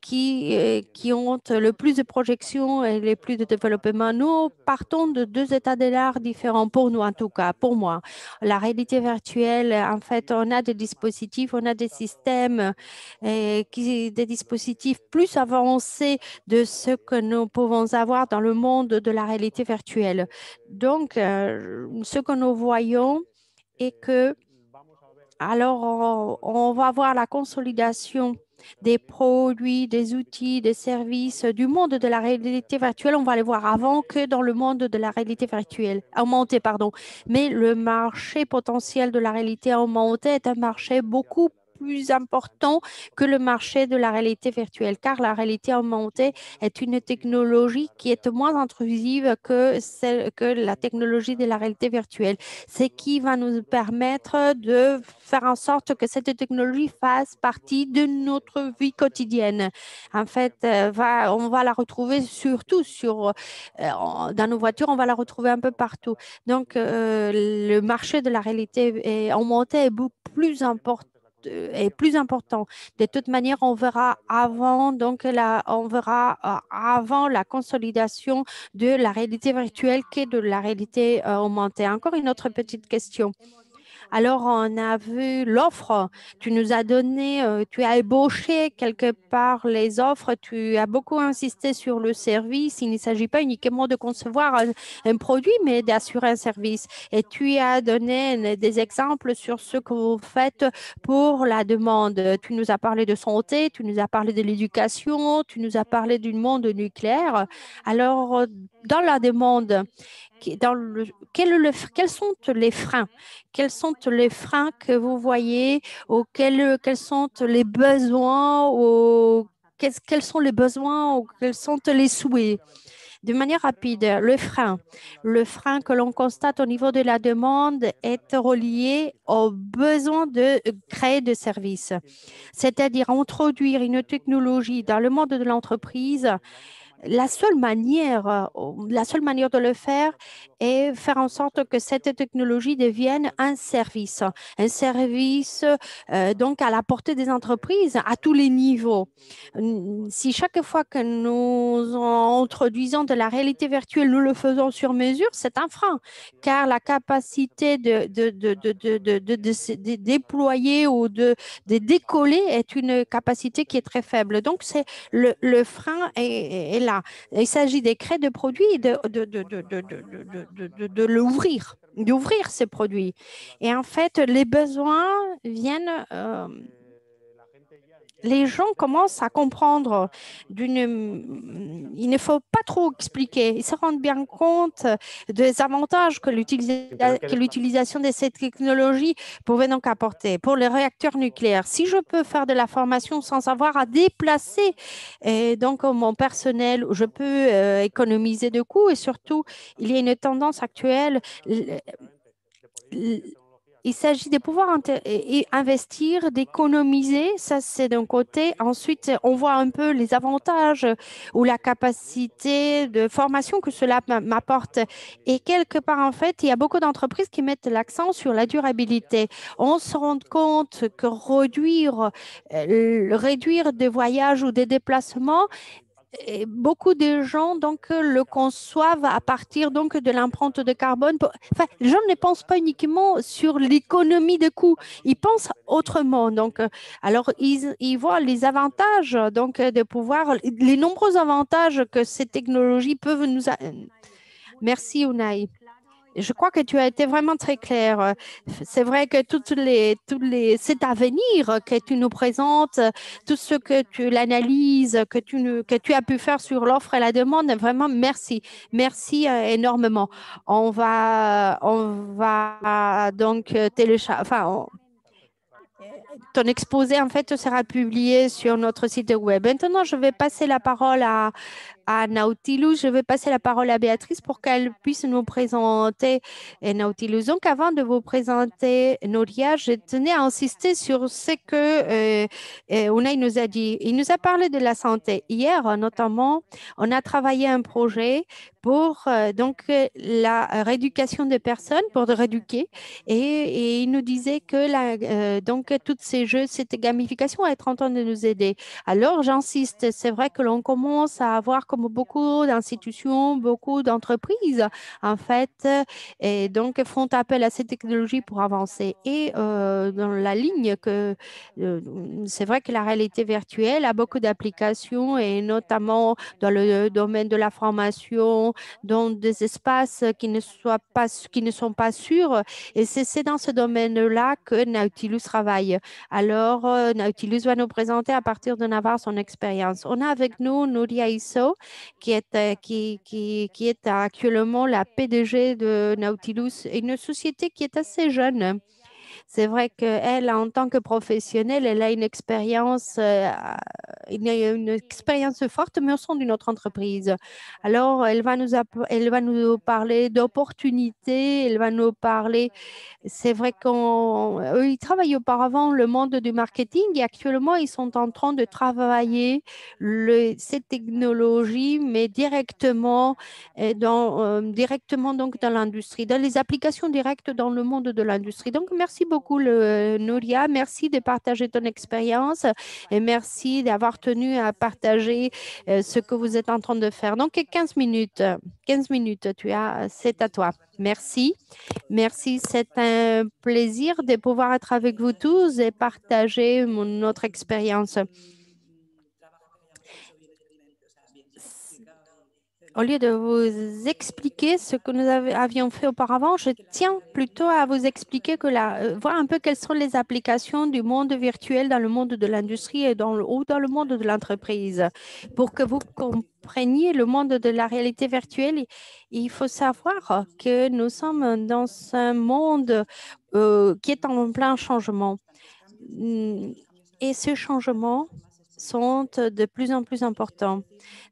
qui ont le plus de projection et le plus de développement. Nous partons de deux états de l'art différents, pour nous en tout cas, pour moi. La réalité virtuelle, en fait, on a des dispositifs, on a des systèmes, des dispositifs plus avancés de ce que nous pouvons avoir dans le monde de la réalité virtuelle. Donc, ce que nous voyons est que, alors, on va voir la consolidation des produits, des outils, des services du monde de la réalité virtuelle. On va les voir avant que dans le monde de la réalité virtuelle, augmentée, pardon. Mais le marché potentiel de la réalité augmentée est un marché beaucoup plus important que le marché de la réalité virtuelle, car la réalité augmentée est une technologie qui est moins intrusive que la technologie de la réalité virtuelle. C'est qui va nous permettre de faire en sorte que cette technologie fasse partie de notre vie quotidienne. En fait, on va la retrouver surtout dans nos voitures, on va la retrouver un peu partout. Donc, le marché de la réalité augmentée est beaucoup plus important est plus important. De toute manière, on verra avant, avant la consolidation de la réalité virtuelle que de la réalité augmentée. Encore une autre petite question. Alors, on a vu l'offre, tu nous as donné, tu as ébauché quelque part les offres, tu as beaucoup insisté sur le service. Il ne s'agit pas uniquement de concevoir un produit, mais d'assurer un service. Et tu as donné des exemples sur ce que vous faites pour la demande. Tu nous as parlé de santé, tu nous as parlé de l'éducation, tu nous as parlé du monde nucléaire. Alors, dans la demande, quels sont les freins? Quels sont les freins que vous voyez ou quels sont les besoins ou quels sont les besoins ou quels sont les souhaits? De manière rapide, le frein que l'on constate au niveau de la demande est relié au besoin de créer des services, c'est-à-dire introduire une technologie dans le monde de l'entreprise. La seule manière de le faire est faire en sorte que cette technologie devienne un service donc à la portée des entreprises à tous les niveaux. Si chaque fois que nous introduisons de la réalité virtuelle, nous le faisons sur mesure, c'est un frein, car la capacité de déployer ou de décoller est une capacité qui est très faible. Donc, le frein est là. Il s'agit des créer de produits et de l'ouvrir, d'ouvrir ces produits. Et en fait, les besoins viennent les gens commencent à comprendre il ne faut pas trop expliquer. Ils se rendent bien compte des avantages que l'utilisation de cette technologie pouvait donc apporter pour les réacteurs nucléaires. Si je peux faire de la formation sans avoir à déplacer donc mon personnel, je peux économiser de coûts et surtout, il y a une tendance actuelle. Il s'agit de pouvoir investir, d'économiser, ça c'est d'un côté. Ensuite, on voit un peu les avantages ou la capacité de formation que cela m'apporte. Et quelque part, en fait, il y a beaucoup d'entreprises qui mettent l'accent sur la durabilité. On se rend compte que réduire des voyages ou des déplacements, et beaucoup de gens donc le conçoivent à partir donc de l'empreinte de carbone. Enfin, les gens ne pensent pas uniquement sur l'économie de coûts, ils pensent autrement. Donc, alors ils voient les avantages donc de pouvoir, les nombreux avantages que ces technologies peuvent Merci, Unai. Je crois que tu as été vraiment très clair. C'est vrai que cet avenir que tu nous présentes, tout ce que l'analyse que tu as pu faire sur l'offre et la demande, vraiment merci. Merci énormément. On va donc télécharger, enfin, ton exposé, en fait, sera publié sur notre site web. Maintenant, je vais passer la parole à Nautilus. Je vais passer la parole à Béatrice pour qu'elle puisse nous présenter Nautilus. Donc, avant de vous présenter Nouria, je tenais à insister sur ce que Unai nous a dit. Il nous a parlé de la santé. Hier, notamment, on a travaillé un projet pour la rééducation des personnes, pour rééduquer. Et il nous disait que tous ces jeux, cette gamification est en train de nous aider. Alors, j'insiste, c'est vrai que l'on commence à avoir comme beaucoup d'institutions, beaucoup d'entreprises, en fait, et donc font appel à ces technologies pour avancer. Et dans la ligne c'est vrai que la réalité virtuelle a beaucoup d'applications et notamment dans le domaine de la formation, dans des espaces qui ne sont pas sûrs. Et c'est dans ce domaine-là que Nautilus travaille. Alors, Nautilus va nous présenter à partir de Navarre son expérience. On a avec nous Nouria Isso, qui est actuellement la PDG de Nautilus, une société qui est assez jeune. C'est vrai qu'elle, en tant que professionnelle, elle a une expérience forte, mais au sein d'une autre entreprise. Alors, elle va nous parler d'opportunités, elle va nous parler. C'est vrai qu'eux, ils travaillent auparavant le monde du marketing et actuellement, ils sont en train de travailler ces technologies, mais directement donc dans l'industrie, dans les applications directes dans le monde de l'industrie. Donc, merci beaucoup, Nouria. Merci de partager ton expérience et merci d'avoir tenu à partager ce que vous êtes en train de faire. Donc, 15 minutes, c'est à toi. Merci. Merci, c'est un plaisir de pouvoir être avec vous tous et partager notre expérience. Au lieu de vous expliquer ce que nous avions fait auparavant, je tiens plutôt à vous expliquer voir un peu quelles sont les applications du monde virtuel dans le monde de l'industrie et dans le monde de l'entreprise. Pour que vous compreniez le monde de la réalité virtuelle, il faut savoir que nous sommes dans un monde qui est en plein changement. Et ces changements sont de plus en plus importants.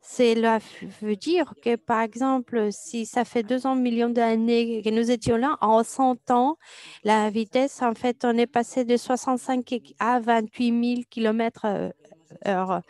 Cela veut dire que, par exemple, si ça fait 200 millions d'années que nous étions là, en 100 ans, la vitesse, en fait, on est passé de 65 à 28 000 km/h.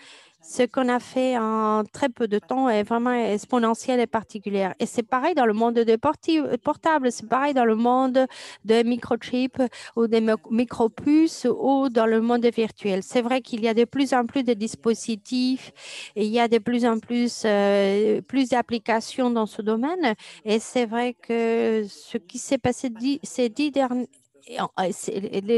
Ce qu'on a fait en très peu de temps est vraiment exponentiel et particulier. Et c'est pareil dans le monde des portables, c'est pareil dans le monde des microchips ou des micropuces ou dans le monde virtuel. C'est vrai qu'il y a de plus en plus de dispositifs et il y a de plus en plus d'applications dans ce domaine. Et c'est vrai que ce qui s'est passé ces 10 derniers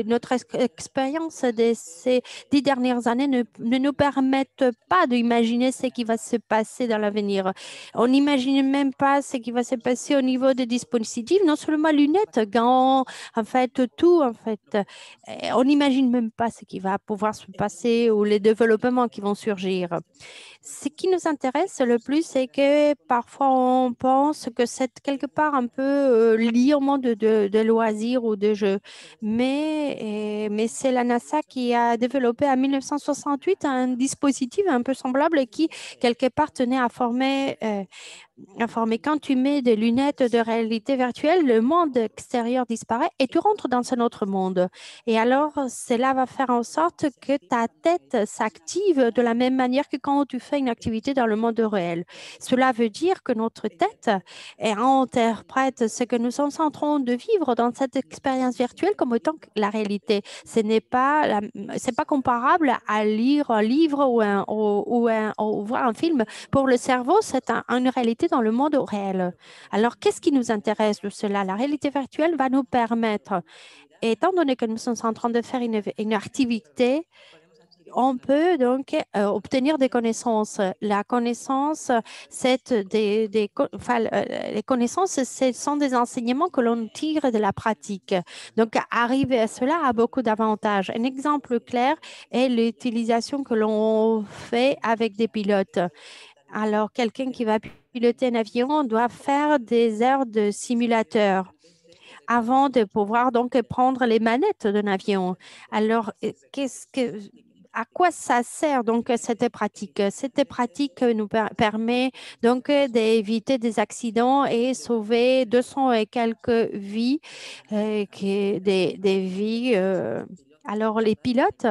notre expérience de ces 10 dernières années ne nous permettent pas d'imaginer ce qui va se passer dans l'avenir. On n'imagine même pas ce qui va se passer au niveau des dispositifs, non seulement lunettes, gants, en fait, tout, en fait. On n'imagine même pas ce qui va pouvoir se passer ou les développements qui vont surgir. Ce qui nous intéresse le plus, c'est que parfois on pense que c'est quelque part un peu lié au monde de loisirs ou de jeux. Mais c'est la NASA qui a développé en 1968 un dispositif un peu semblable et qui, quelque part, tenait à former quand tu mets des lunettes de réalité virtuelle, le monde extérieur disparaît et tu rentres dans un autre monde. Et alors, cela va faire en sorte que ta tête s'active de la même manière que quand tu fais une activité dans le monde réel. Cela veut dire que notre tête interprète ce que nous sommes en train de vivre dans cette expérience virtuelle comme étant la réalité. Ce n'est pas, c'est pas comparable à lire un livre ou voir un film. Pour le cerveau, c'est une réalité dans le monde réel. Alors, qu'est-ce qui nous intéresse de cela? La réalité virtuelle va nous permettre, étant donné que nous sommes en train de faire une activité, on peut donc obtenir des connaissances. La connaissance, les connaissances, ce sont des enseignements que l'on tire de la pratique. Donc, arriver à cela a beaucoup d'avantages. Un exemple clair est l'utilisation que l'on fait avec des pilotes. Alors, quelqu'un qui va piloter un avion doit faire des heures de simulateur. avant de pouvoir donc prendre les manettes d'un avion. Alors, à quoi ça sert donc cette pratique? Cette pratique nous permet donc d'éviter des accidents et sauver 200 et quelques vies, des vies. Alors, les pilotes,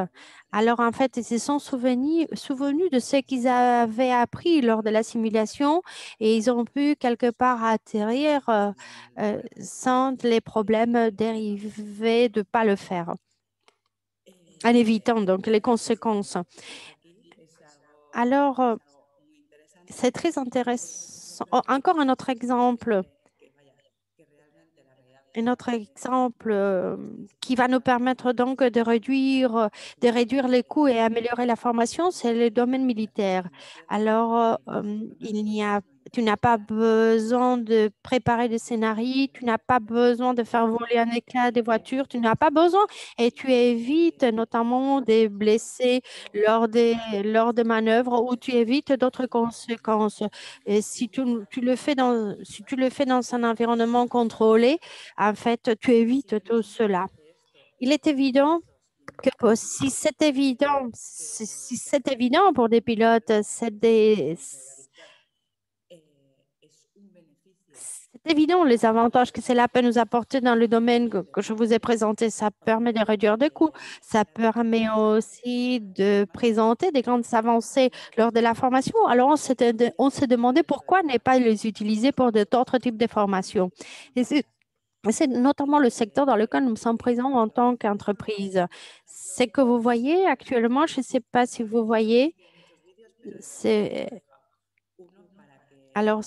alors en fait, ils se sont souvenus de ce qu'ils avaient appris lors de la simulation et ils ont pu quelque part atterrir sans les problèmes dérivés de ne pas le faire, en évitant donc les conséquences. Alors, c'est très intéressant. Oh, encore un autre exemple. Un autre exemple qui va nous permettre donc de réduire les coûts et améliorer la formation, c'est le domaine militaire. Alors, tu n'as pas besoin de préparer des scénarios, tu n'as pas besoin de faire voler un éclat des voitures, tu n'as pas besoin et tu évites notamment des blessés lors des manœuvres ou tu évites d'autres conséquences. Et si tu le fais dans un environnement contrôlé, en fait, tu évites tout cela. Il est évident que si c'est évident pour des pilotes, c'est évident les avantages que cela peut nous apporter dans le domaine que je vous ai présenté. Ça permet de réduire des coûts. Ça permet aussi de présenter des grandes avancées lors de la formation. Alors, on s'est demandé pourquoi ne pas les utiliser pour d'autres types de formations. Et c'est notamment le secteur dans lequel nous sommes présents en tant qu'entreprise. C'est que vous voyez actuellement, je ne sais pas si vous voyez, alors,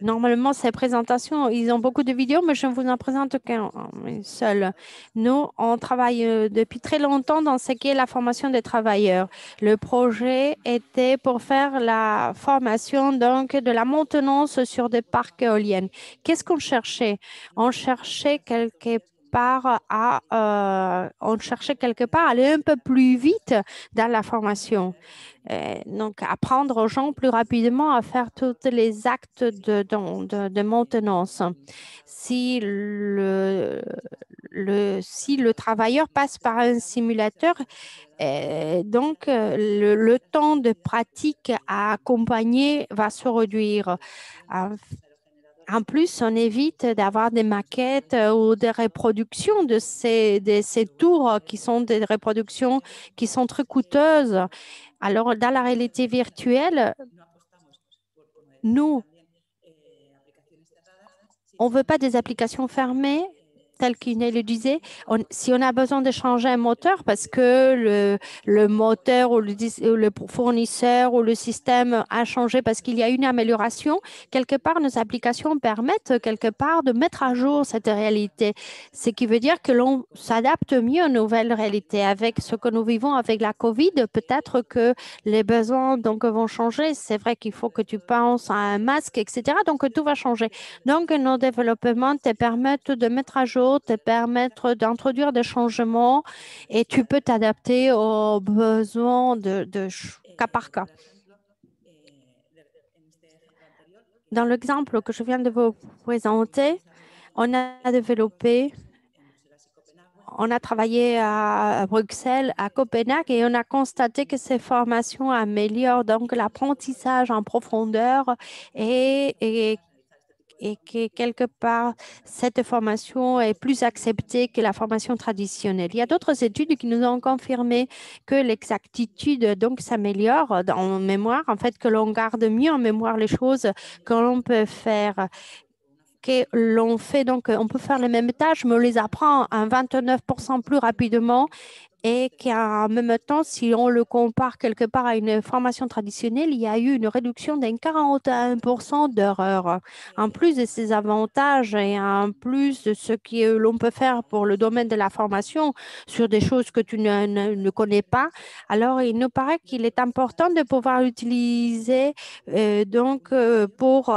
normalement, ces présentations, ils ont beaucoup de vidéos, mais je ne vous en présente qu'une seule. Nous, on travaille depuis très longtemps dans ce qui est la formation des travailleurs. Le projet était pour faire la formation donc, de la maintenance sur des parcs éoliennes. Qu'est-ce qu'on cherchait? On cherchait on cherchait quelque part à aller un peu plus vite dans la formation. Donc, apprendre aux gens plus rapidement à faire tous les actes de maintenance. Si si le travailleur passe par un simulateur, donc le temps de pratique à accompagner va se réduire. En plus, on évite d'avoir des maquettes ou des reproductions de ces tours qui sont des reproductions qui sont très coûteuses. Alors, dans la réalité virtuelle, nous, on ne veut pas des applications fermées, telles qu'Inès le disait. Si on a besoin de changer un moteur parce que le moteur ou le fournisseur ou le système a changé parce qu'il y a une amélioration, quelque part, nos applications permettent quelque part de mettre à jour cette réalité. Ce qui veut dire que l'on s'adapte mieux aux nouvelles réalités. Avec ce que nous vivons avec la COVID, peut-être que les besoins donc, vont changer. C'est vrai qu'il faut que tu penses à un masque, etc. Donc, tout va changer. Donc, nos développements te permettent de mettre à jour, te permettent d'introduire des changements et tu peux t'adapter aux besoins de cas par cas. Dans l'exemple que je viens de vous présenter, on a travaillé à Bruxelles, à Copenhague, et on a constaté que ces formations améliorent donc l'apprentissage en profondeur et que quelque part, cette formation est plus acceptée que la formation traditionnelle. Il y a d'autres études qui nous ont confirmé que l'exactitude donc s'améliore en mémoire, en fait, que l'on garde mieux en mémoire les choses que l'on peut faire. Que l'on fait donc, on peut faire les mêmes tâches, mais on les apprend à 29% plus rapidement et qu'en même temps, si on le compare quelque part à une formation traditionnelle, il y a eu une réduction d'un 41% d'erreurs. En plus de ces avantages et en plus de ce que l'on peut faire pour le domaine de la formation sur des choses que tu ne connais pas, alors il nous paraît qu'il est important de pouvoir utiliser pour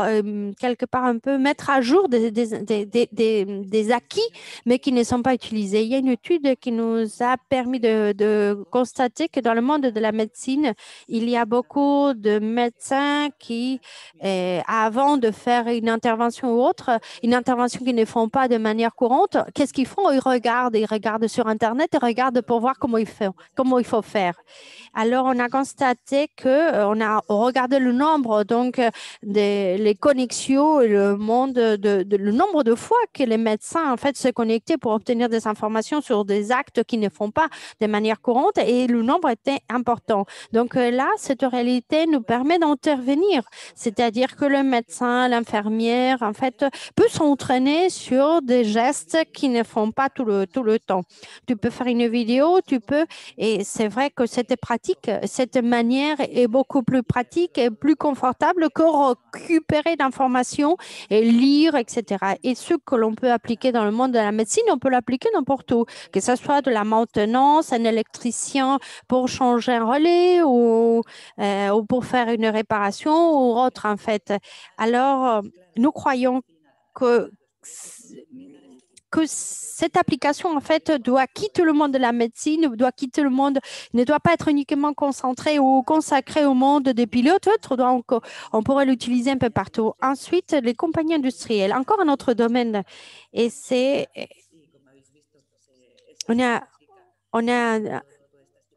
quelque part un peu mettre à jour des acquis, mais qui ne sont pas utilisés. Il y a une étude qui nous a permis permis de constater que dans le monde de la médecine, il y a beaucoup de médecins qui, avant de faire une intervention ou autre, une intervention qu'ils ne font pas de manière courante, qu'est-ce qu'ils font? Ils regardent sur Internet et regardent pour voir comment il faut faire. Alors, on a constaté qu'on a regardé le nombre, donc, les connexions et le nombre de fois que les médecins, en fait, se connectaient pour obtenir des informations sur des actes qu'ils ne font pas de manière courante et le nombre était important. Donc, là, cette réalité nous permet d'intervenir, c'est-à-dire que le médecin, l'infirmière, en fait, peut s'entraîner sur des gestes qu'ils ne font pas tout le temps. Tu peux faire une vidéo, et c'est vrai que c'était pratique. Cette manière est beaucoup plus pratique et plus confortable que récupérer d'informations et lire, etc. Et ce que l'on peut appliquer dans le monde de la médecine, on peut l'appliquer n'importe où, que ce soit de la maintenance, un électricien pour changer un relais ou pour faire une réparation ou autre, en fait. Alors, nous croyons que cette application, en fait, doit quitter le monde de la médecine, ne doit pas être uniquement concentrée ou consacrée au monde des pilotes. Donc, on pourrait l'utiliser un peu partout. Ensuite, les compagnies industrielles, encore un autre domaine. Et c'est...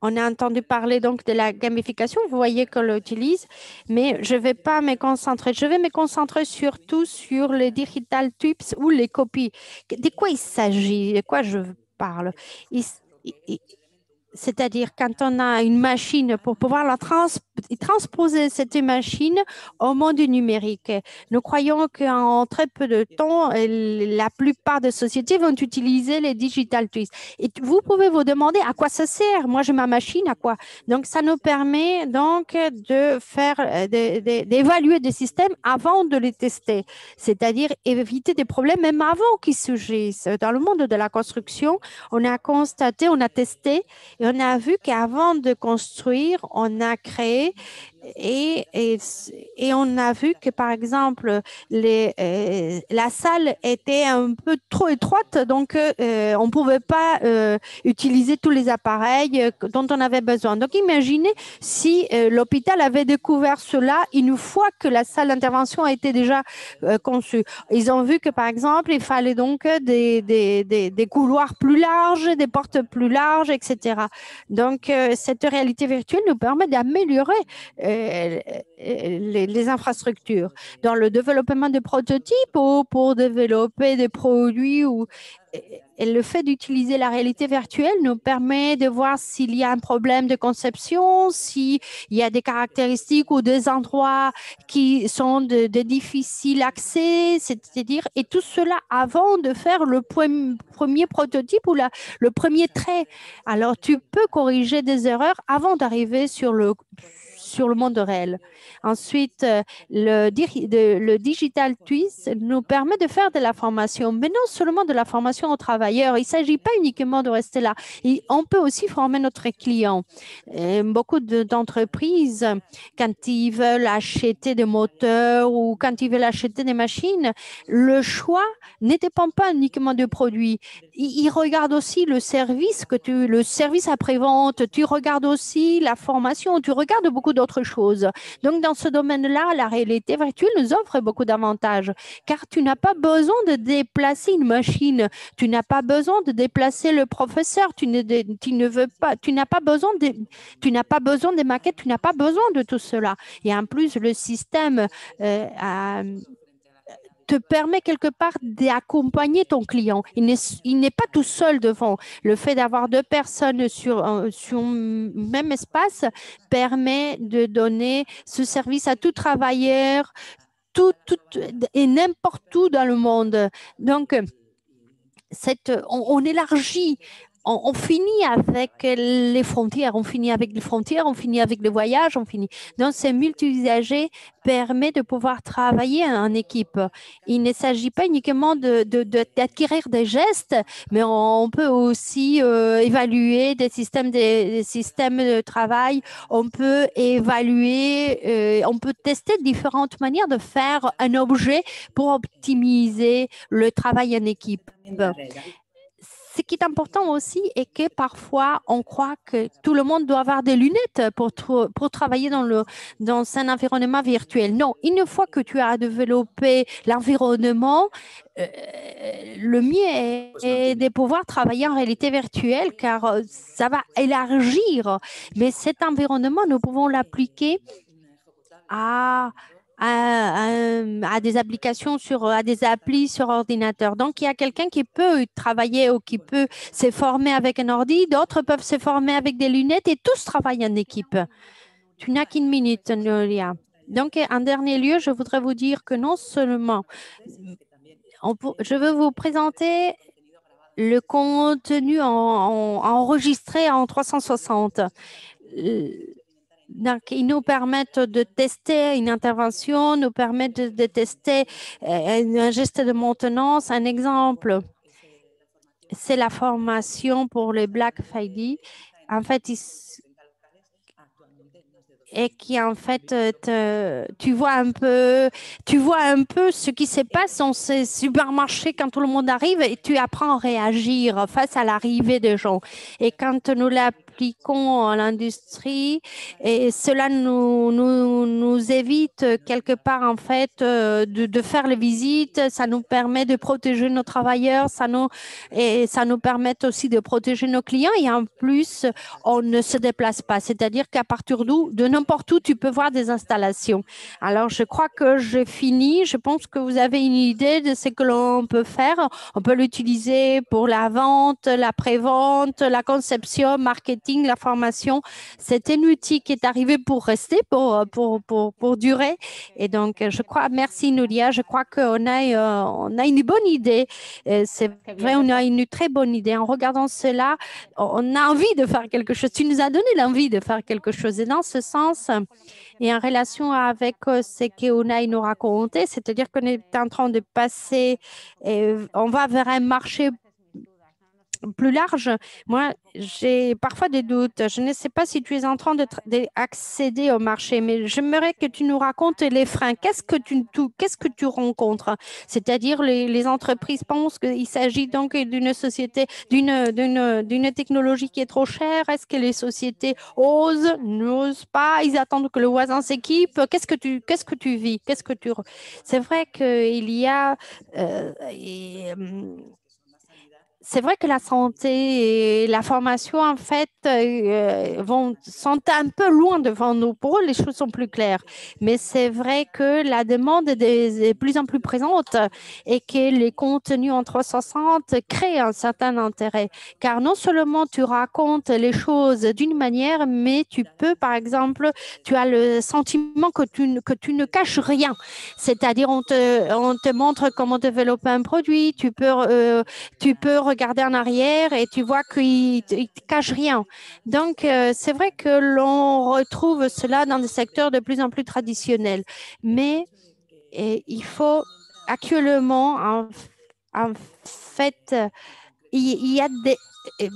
On a entendu parler donc de la gamification, vous voyez qu'on l'utilise, mais je ne vais pas me concentrer. Je vais me concentrer surtout sur les digital tips ou les copies. De quoi il s'agit? De quoi je parle? C'est-à-dire quand on a une machine pour pouvoir transposer cette machine au monde numérique. Nous croyons qu'en très peu de temps, la plupart des sociétés vont utiliser les digital twists. Et vous pouvez vous demander à quoi ça sert. Moi, j'ai ma machine, à quoi? Donc, ça nous permet donc d'évaluer des systèmes avant de les tester, c'est-à-dire éviter des problèmes même avant qu'ils surgissent. Dans le monde de la construction, on a constaté, on a testé et on a vu qu'avant de construire, on a créé et on a vu que, par exemple, la salle était un peu trop étroite, donc on ne pouvait pas utiliser tous les appareils dont on avait besoin. Donc, imaginez si l'hôpital avait découvert cela une fois que la salle d'intervention a été déjà conçue. Ils ont vu que, par exemple, il fallait donc des couloirs plus larges, des portes plus larges, etc. Donc, cette réalité virtuelle nous permet d'améliorer les infrastructures dans le développement de prototypes ou pour développer des produits et le fait d'utiliser la réalité virtuelle nous permet de voir s'il y a un problème de conception, s'il y a des caractéristiques ou des endroits qui sont de difficile accès, c'est-à-dire, et tout cela avant de faire le premier prototype ou le premier trait. Alors, tu peux corriger des erreurs avant d'arriver sur le monde réel. Ensuite, le digital twist nous permet de faire de la formation, mais non seulement de la formation aux travailleurs. Il ne s'agit pas uniquement de rester là. On peut aussi former notre client. Beaucoup d'entreprises, quand ils veulent acheter des moteurs ou quand ils veulent acheter des machines, le choix ne dépend pas uniquement du produit. Ils regardent aussi le service après-vente, tu regardes aussi la formation, tu regardes beaucoup d'autres choses. Donc, dans ce domaine-là, la réalité virtuelle nous offre beaucoup d'avantages car tu n'as pas besoin de déplacer une machine, tu n'as pas besoin de déplacer le professeur, tu n'as pas besoin des maquettes, tu n'as pas besoin de tout cela. Et en plus, le système te permet quelque part d'accompagner ton client. Il n'est pas tout seul devant. Le fait d'avoir deux personnes sur le même espace permet de donner ce service à tout travailleur, et n'importe où dans le monde. Donc, on élargit. On finit avec les frontières, on finit avec les voyages, Donc, ce multi-usager permet de pouvoir travailler en équipe. Il ne s'agit pas uniquement d'acquérir des gestes, mais on peut aussi évaluer des systèmes de travail. On peut évaluer, on peut tester différentes manières de faire un objet pour optimiser le travail en équipe. ce qui est important aussi est que parfois, on croit que tout le monde doit avoir des lunettes pour travailler dans un environnement virtuel. Non, une fois que tu as développé l'environnement, le mieux est de pouvoir travailler en réalité virtuelle car ça va élargir. Mais cet environnement, nous pouvons l'appliquer à, à des applications à des applis sur ordinateur. Donc, il y a quelqu'un qui peut travailler ou qui peut se former avec un ordi, d'autres peuvent se former avec des lunettes et tous travaillent en équipe. Tu n'as qu'une minute, Nolia. Donc, en dernier lieu, je voudrais vous dire que non seulement je veux vous présenter le contenu enregistré en 360. Donc, ils nous permettent de tester une intervention, nous permettent de tester un geste de maintenance. Un exemple, c'est la formation pour les Black Friday. En fait, et qui en fait, tu vois un peu ce qui se passe dans ces supermarchés quand tout le monde arrive et tu apprends à réagir face à l'arrivée des gens. Et quand nous l'appliquons à l'industrie, et cela nous évite quelque part en fait de faire les visites, ça nous permet de protéger nos travailleurs, ça nous permet aussi de protéger nos clients et en plus, on ne se déplace pas. C'est-à-dire qu'à partir de n'importe où, tu peux voir des installations. Alors, je crois que j'ai fini. Je pense que vous avez une idée de ce que l'on peut faire. On peut l'utiliser pour la vente, la pré-vente, la conception, marketing, la formation. C'est un outil qui est arrivé pour rester, pour durer. Et donc, je crois, merci Nouria, je crois qu'on a une bonne idée. C'est vrai, on a une très bonne idée. En regardant cela, on a envie de faire quelque chose. Tu nous as donné l'envie de faire quelque chose. Et dans ce sens, et en relation avec ce qu'Unai nous racontait, c'est-à-dire qu'on est en train de passer, on va vers un marché plus large. Moi, j'ai parfois des doutes. Je ne sais pas si tu es en train d'accéder au marché, mais j'aimerais que tu nous racontes les freins. Qu'est-ce que tu rencontres? C'est-à-dire, les entreprises pensent qu'il s'agit donc d'une société, d'une technologie qui est trop chère. Est-ce que les sociétés osent, n'osent pas? Ils attendent que le voisin s'équipe. Qu'est-ce que tu vis? C'est vrai qu'il y a... c'est vrai que la santé et la formation, en fait, sont un peu loin devant nous. Pour eux, les choses sont plus claires. Mais c'est vrai que la demande est de plus en plus présente et que les contenus en 360 créent un certain intérêt. Car non seulement tu racontes les choses d'une manière, mais tu peux, par exemple, tu as le sentiment que tu ne caches rien. C'est-à-dire, on te montre comment développer un produit, tu peux regarder en arrière et tu vois qu'il ne te cache rien. Donc, c'est vrai que l'on retrouve cela dans des secteurs de plus en plus traditionnels. Mais il faut actuellement, en fait, il y a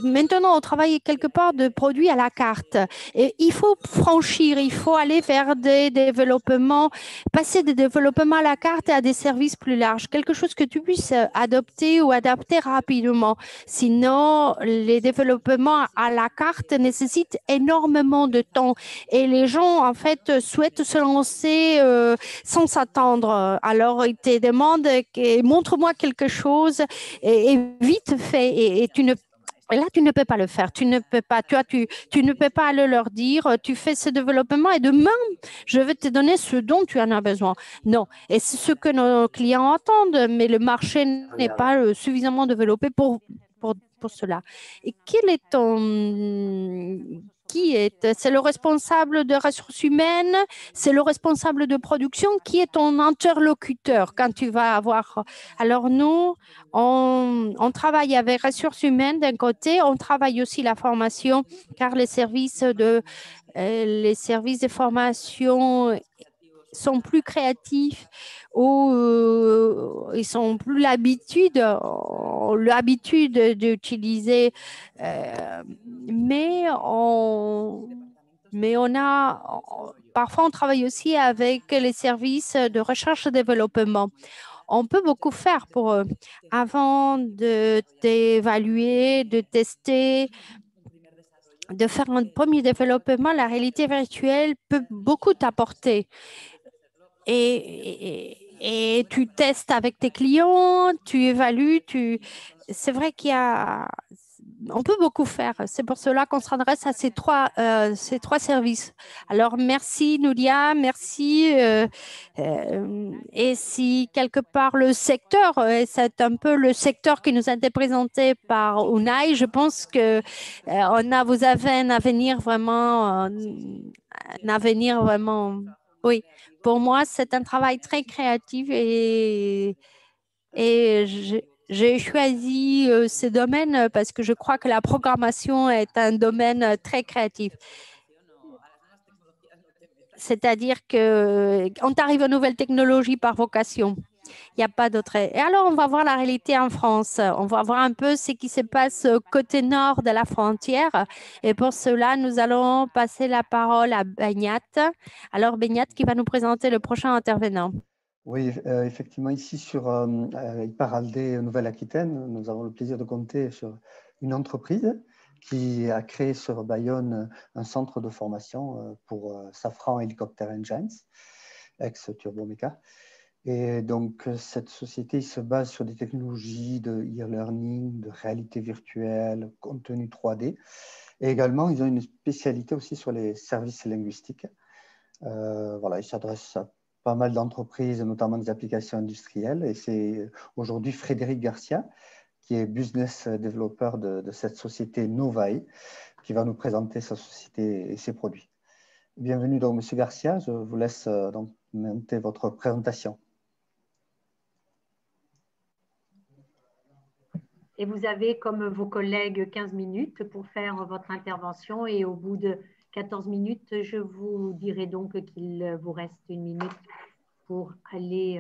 maintenant, on travaille quelque part de produits à la carte. Et il faut franchir, il faut aller vers des développements, passer des développements à la carte et à des services plus larges. Quelque chose que tu puisses adopter ou adapter rapidement. Sinon, les développements à la carte nécessitent énormément de temps. Et les gens, en fait, souhaitent se lancer sans s'attendre. Alors, ils te demandent, montre-moi quelque chose et vite fait. Et là, tu ne peux pas le faire. Tu ne peux pas, tu ne peux pas aller leur dire, tu fais ce développement et demain, je vais te donner ce dont tu en as besoin. Non. Et c'est ce que nos clients attendent, mais le marché n'est pas suffisamment développé pour cela. Et quel est c'est le responsable de ressources humaines, c'est le responsable de production, qui est ton interlocuteur quand tu vas avoir. Alors nous, on travaille avec ressources humaines d'un côté, on travaille aussi la formation car les services de formation sont plus créatifs ou ils ont plus l'habitude d'utiliser, mais parfois on travaille aussi avec les services de recherche et développement. on peut beaucoup faire pour eux. Avant d'évaluer, de tester, de faire un premier développement, la réalité virtuelle peut beaucoup t'apporter. Et tu testes avec tes clients, tu évalues, c'est vrai on peut beaucoup faire. C'est pour cela qu'on s'adresse à ces trois services. Alors, merci Noulia, merci. Et si quelque part le secteur, c'est un peu le secteur qui nous a été présenté par Unai, je pense que vous avez un avenir vraiment, oui. Pour moi, c'est un travail très créatif et j'ai choisi ce domaine parce que je crois que la programmation est un domaine très créatif. C'est-à-dire qu'on arrive aux nouvelles technologies par vocation. Il n'y a pas d'autre. Et alors, on va voir la réalité en France. On va voir un peu ce qui se passe côté nord de la frontière. Et pour cela, nous allons passer la parole à Beñat. Alors, Beñat qui va nous présenter le prochain intervenant. Oui, effectivement, ici sur Iparralde, Nouvelle-Aquitaine, nous avons le plaisir de compter sur une entreprise qui a créé sur Bayonne un centre de formation pour Safran Helicopter Engines, ex-Turbomeca. Et donc, cette société se base sur des technologies de e-learning, de réalité virtuelle, contenu 3D. Et également, ils ont une spécialité aussi sur les services linguistiques. Voilà, ils s'adressent à pas mal d'entreprises, notamment des applications industrielles. Et c'est aujourd'hui Frédéric Garcia, qui est business développeur de cette société Novae, qui va nous présenter sa société et ses produits. Bienvenue donc, Monsieur Garcia. Je vous laisse donc monter votre présentation. Et vous avez, comme vos collègues, 15 minutes pour faire votre intervention. Et au bout de 14 minutes, je vous dirai donc qu'il vous reste 1 minute pour aller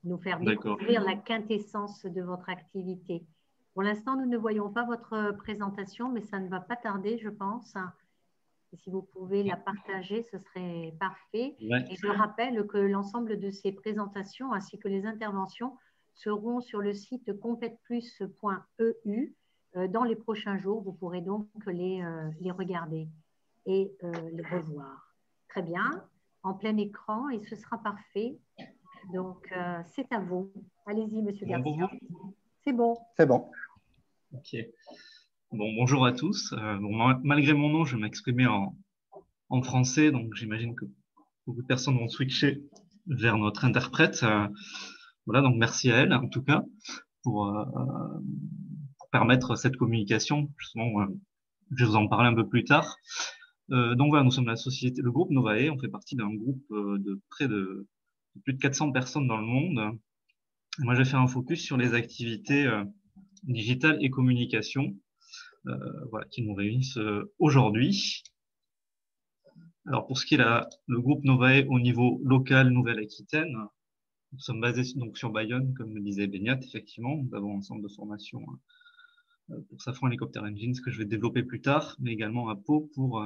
nous faire découvrir la quintessence de votre activité. Pour l'instant, nous ne voyons pas votre présentation, mais ça ne va pas tarder, je pense. Et si vous pouvez la partager, ce serait parfait. Ouais. Et je rappelle que l'ensemble de ces présentations ainsi que les interventions seront sur le site competplus.eu dans les prochains jours. Vous pourrez donc les regarder et les revoir. Très bien, en plein écran et ce sera parfait. Donc, c'est à vous. Allez-y, Monsieur Garcia. C'est bon. C'est bon. Ok. Bon, bonjour à tous. Malgré mon nom, je vais m'exprimer en français, donc j'imagine que beaucoup de personnes vont switcher vers notre interprète. Voilà, donc merci à elle, en tout cas, pour permettre cette communication. Justement, je vais vous en parler un peu plus tard. Donc voilà, nous sommes la société, le groupe Novae. On fait partie d'un groupe de près de plus de 400 personnes dans le monde. Moi, je vais faire un focus sur les activités digitales et communication, voilà, qui nous réunissent aujourd'hui. Alors, pour ce qui est le groupe Novae au niveau local Nouvelle-Aquitaine, nous sommes basés donc sur Bayonne, comme le disait Beñat, effectivement. Nous avons un centre de formation pour Safran Helicopter Engines que je vais développer plus tard, mais également à Pau pour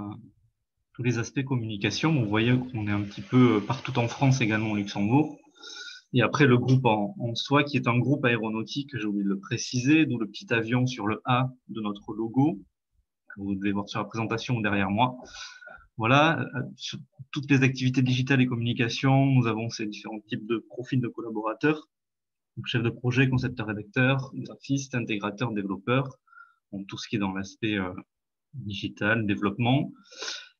tous les aspects communication. Vous voyez qu'on est un petit peu partout en France, également au Luxembourg. Et après, le groupe en soi, qui est un groupe aéronautique, j'ai oublié de le préciser, d'où le petit avion sur le A de notre logo, que vous devez voir sur la présentation derrière moi. Voilà, sur toutes les activités digitales et communication, nous avons ces différents types de profils de collaborateurs. Donc, chef de projet, concepteur, rédacteur, graphiste, intégrateur, développeur, donc tout ce qui est dans l'aspect digital, développement,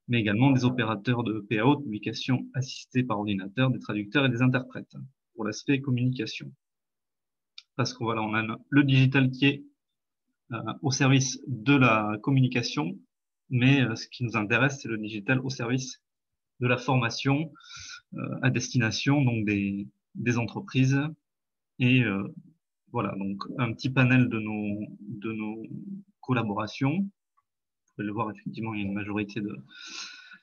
mais également des opérateurs de PAO, de publication assistée par ordinateur, des traducteurs et des interprètes pour l'aspect communication. Parce que voilà, on a le digital qui est au service de la communication, mais ce qui nous intéresse, c'est le digital au service de la formation à destination donc des entreprises. Et voilà, donc un petit panel de nos collaborations. Vous pouvez le voir, effectivement, il y a une majorité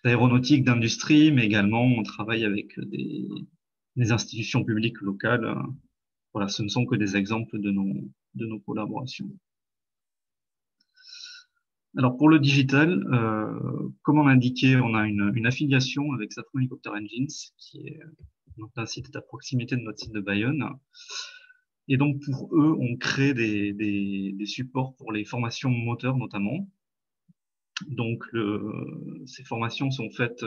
d'aéronautique, d'industrie, mais également on travaille avec des institutions publiques locales. Voilà, ce ne sont que des exemples de nos collaborations. Alors pour le digital, comme on l'a indiqué, on a une affiliation avec Safran Helicopter Engines, qui est Donc, un site est à proximité de notre site de Bayonne. Et donc, pour eux, on crée des supports pour les formations moteurs notamment. Donc, ces formations sont faites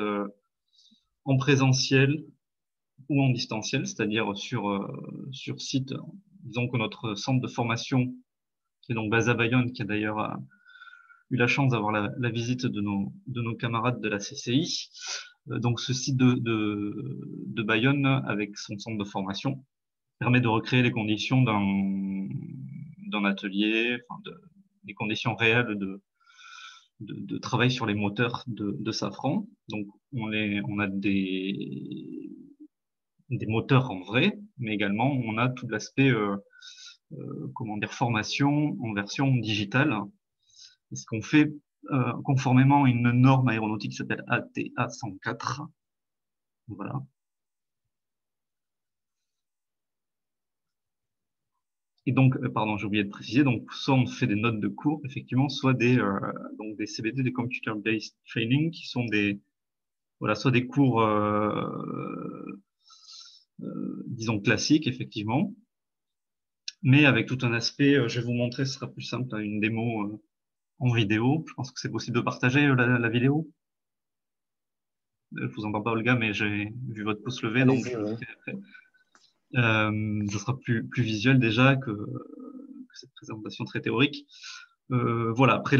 en présentiel ou en distanciel, c'est-à-dire sur site. Disons que notre centre de formation, qui est donc basé à Bayonne, qui a d'ailleurs eu la chance d'avoir la visite de nos camarades de la CCI. Donc, ce site de Bayonne, avec son centre de formation, permet de recréer les conditions d'un atelier, enfin des conditions réelles de travail sur les moteurs de Safran. Donc, on a des moteurs en vrai, mais également on a tout l'aspect comment dire, formation en version digitale. Et ce qu'on fait conformément à une norme aéronautique qui s'appelle ATA 104. Voilà. Et donc, pardon, j'ai oublié de préciser, donc soit on fait des notes de cours, effectivement, soit donc des CBT, des Computer Based Training, qui sont voilà, soit des cours, disons, classiques, effectivement, mais avec tout un aspect, je vais vous montrer, ce sera plus simple, une démo en vidéo. Je pense que c'est possible de partager la vidéo. Je vous entends pas, Olga, mais j'ai vu votre pouce levé, donc je le fais après. Ça sera plus visuel déjà que cette présentation très théorique. Voilà, après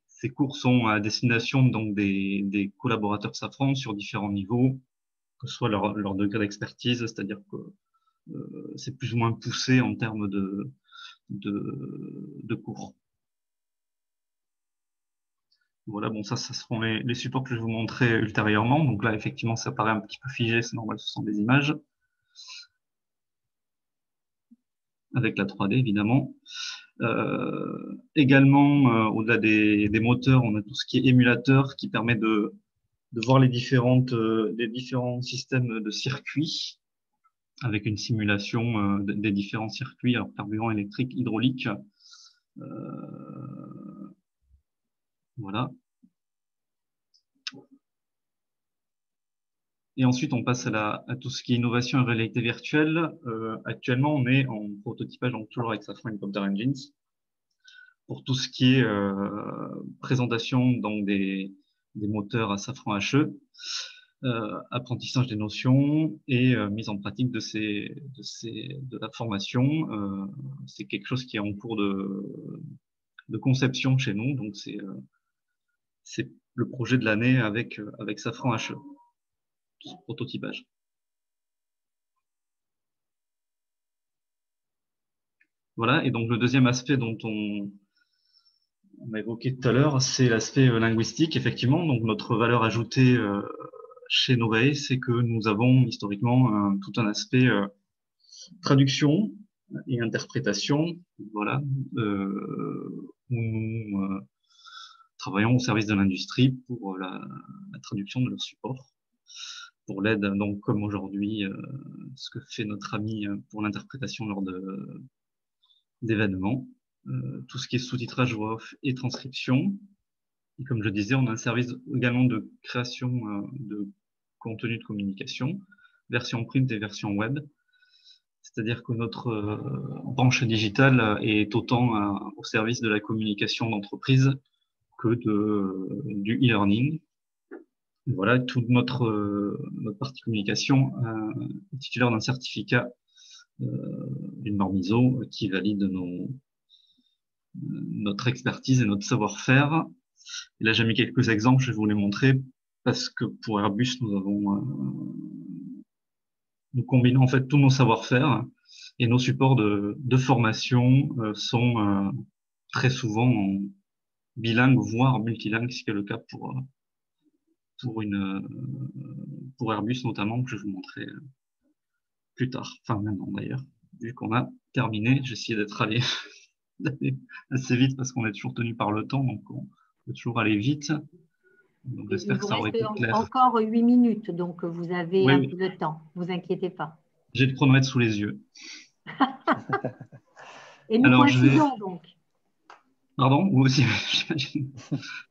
ces cours sont à destination donc des collaborateurs Safran sur différents niveaux, que ce soit leur degré d'expertise, c'est-à-dire que c'est plus ou moins poussé en termes de cours. Voilà, bon, ça seront les supports que je vais vous montrer ultérieurement. Donc là, effectivement, ça paraît un petit peu figé, c'est normal, ce sont des images. Avec la 3D, évidemment. Également, au-delà des moteurs, on a tout ce qui est émulateur qui permet de voir les différents systèmes de circuits avec une simulation des différents circuits, alors carburant, électrique, hydraulique. Voilà. Et ensuite, on passe à tout ce qui est innovation et réalité virtuelle. Actuellement, on est en prototypage, donc toujours avec Safran Helicopter Engines, pour tout ce qui est présentation donc des moteurs à Safran HE, apprentissage des notions et mise en pratique de la formation. C'est quelque chose qui est en cours de conception chez nous, donc c'est le projet de l'année avec Safran HE, tout ce prototypage. Voilà, et donc le deuxième aspect dont on a évoqué tout à l'heure, c'est l'aspect linguistique, effectivement. Donc notre valeur ajoutée chez Novae, c'est que nous avons historiquement tout un aspect traduction et interprétation, voilà, où nous travaillons au service de l'industrie pour la traduction de leur support, pour l'aide, donc comme aujourd'hui, ce que fait notre ami pour l'interprétation lors d'événements, tout ce qui est sous-titrage voix off et transcription. Et comme je disais, on a un service également de création de contenu de communication, version print et version web. C'est-à-dire que notre branche digitale est autant au service de la communication d'entreprise que du e-learning. Voilà, toute notre partie communication est titulaire d'un certificat d'une norme ISO qui valide notre expertise et notre savoir-faire. Et là, j'ai mis quelques exemples, je vais vous les montrer, parce que pour Airbus, nous combinons en fait tous nos savoir-faire et nos supports de formation sont très souvent en bilingue, voire multilingue, ce qui est le cas pour Airbus notamment, que je vais vous montrer plus tard, enfin maintenant d'ailleurs, vu qu'on a terminé. J'ai essayé d'être allé assez vite parce qu'on est toujours tenu par le temps, donc on peut toujours aller vite. Donc j'espère que ça aurait été clair. Encore 8 minutes, donc vous avez oui, un peu de temps, ne vous inquiétez pas. J'ai le chronomètre sous les yeux. Et nous coïncidons donc. Pardon, vous aussi, j'imagine.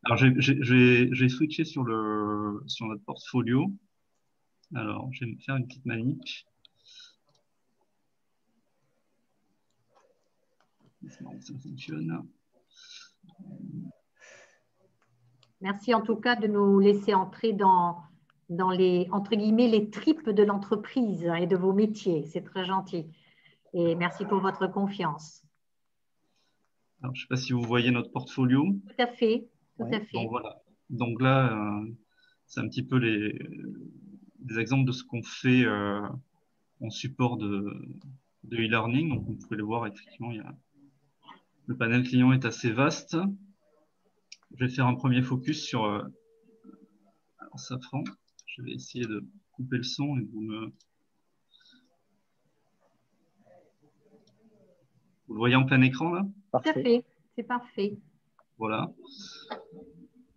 Alors, j'ai switché sur notre portfolio. Alors, je vais me faire une petite manip. Ça fonctionne. Merci en tout cas de nous laisser entrer dans les, entre guillemets, les tripes de l'entreprise et de vos métiers. C'est très gentil. Et merci pour votre confiance. Alors, je ne sais pas si vous voyez notre portfolio. Tout à fait, tout à fait. Donc, voilà. Donc là, c'est un petit peu des exemples de ce qu'on fait en support de e-learning. Donc, vous pouvez le voir, effectivement, le panel client est assez vaste. Je vais faire un premier focus sur Safran. Je vais essayer de couper le son et vous le voyez en plein écran là? Tout à fait, c'est parfait. Voilà.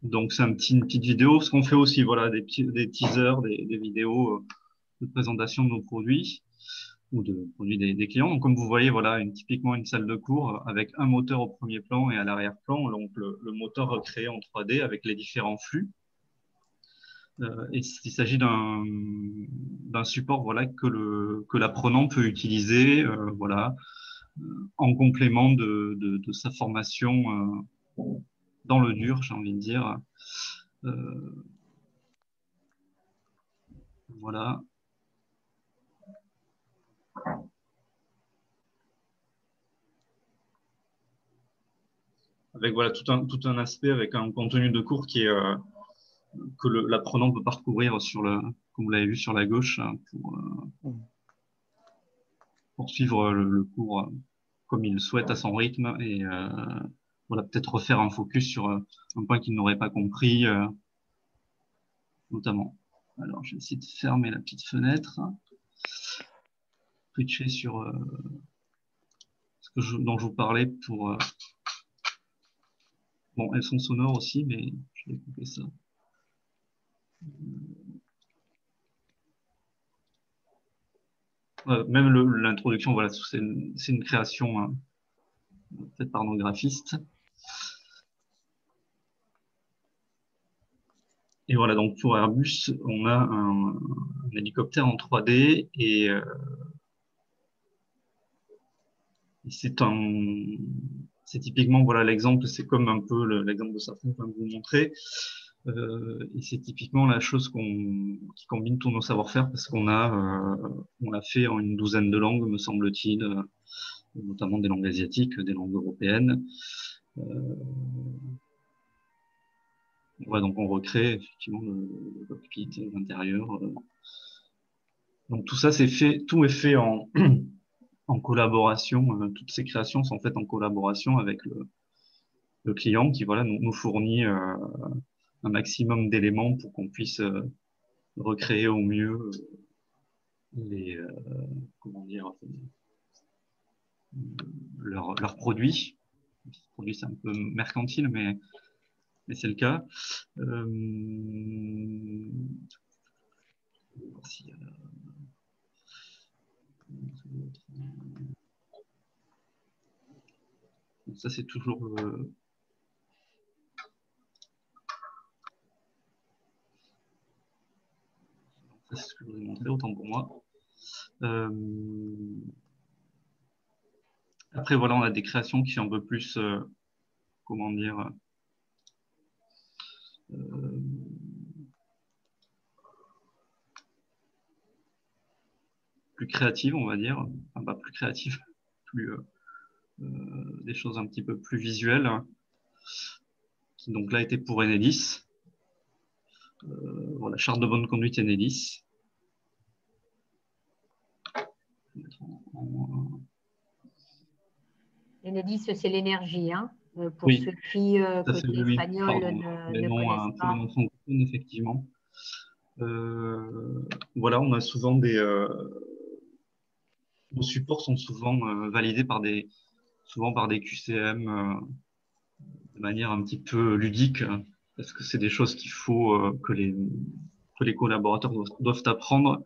Donc c'est une petite vidéo. Ce qu'on fait aussi, voilà, des teasers, des vidéos de présentation de nos produits ou de produits des clients. Donc comme vous voyez, voilà, typiquement une salle de cours avec un moteur au premier plan et à l'arrière-plan. Donc le moteur recréé en 3D avec les différents flux. Et il s'agit d'un support, voilà, que l'apprenant peut utiliser, voilà, en complément de sa formation dans le dur, j'ai envie de dire. Voilà. Avec voilà, tout un aspect avec un contenu de cours qui est que l'apprenant peut parcourir comme vous l'avez vu sur la gauche, pour suivre le cours comme il le souhaite à son rythme et voilà, peut-être refaire un focus sur un point qu'il n'aurait pas compris, notamment. Alors, je vais essayer de fermer la petite fenêtre, switcher sur dont je vous parlais pour... bon, elles sont sonores aussi, mais je vais couper ça. Même l'introduction, voilà, c'est une création faite par nos graphistes. Et voilà, donc pour Airbus, on a un hélicoptère en 3D et c'est typiquement, voilà, l'exemple, c'est comme un peu l'exemple de Safran que je vais vous montrer. Et c'est typiquement la chose qui combine tous nos savoir-faire parce qu'on l'a fait en une douzaine de langues, me semble-t-il, notamment des langues asiatiques, des langues européennes. Ouais, donc on recrée effectivement le cockpit, l'intérieur. Donc tout ça, tout est fait en, en collaboration. Toutes ces créations sont faites en collaboration avec le client qui voilà, nous fournit un maximum d'éléments pour qu'on puisse recréer au mieux comment dire, leurs produits. Produits, c'est un peu mercantile, mais c'est le cas. Donc ça, c'est toujours ça, c'est ce que je voulais montrer, autant pour moi. Après, voilà, on a des créations qui sont un peu plus, comment dire, plus créatives, on va dire. Enfin, pas plus créatives, plus des choses un petit peu plus visuelles. Qui donc là était pour Enedis. Voilà, charte de bonne conduite Enedis. Enedis, c'est l'énergie, hein, pour oui, ceux qui, côté espagnol, ne connaissent pas. Tous les noms sont effectivement. Voilà, on a souvent nos supports sont souvent validés souvent par des QCM de manière un petit peu ludique, parce que c'est des choses qu'il faut que les collaborateurs doivent apprendre.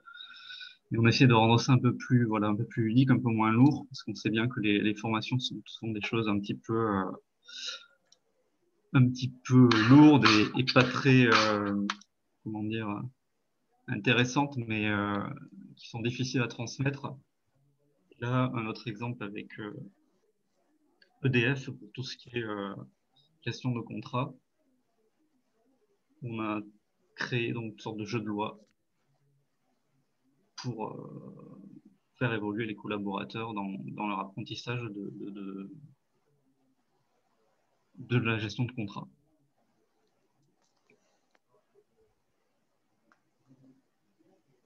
Et on essaie de rendre ça un peu plus, voilà, un peu plus ludique, un peu moins lourd, parce qu'on sait bien que les formations sont des choses un petit peu un petit peu lourdes et pas très, comment dire, intéressantes, mais qui sont difficiles à transmettre. Là, un autre exemple avec EDF pour tout ce qui est question de contrat. On a créé donc une sorte de jeu de loi pour faire évoluer les collaborateurs dans leur apprentissage de la gestion de contrat.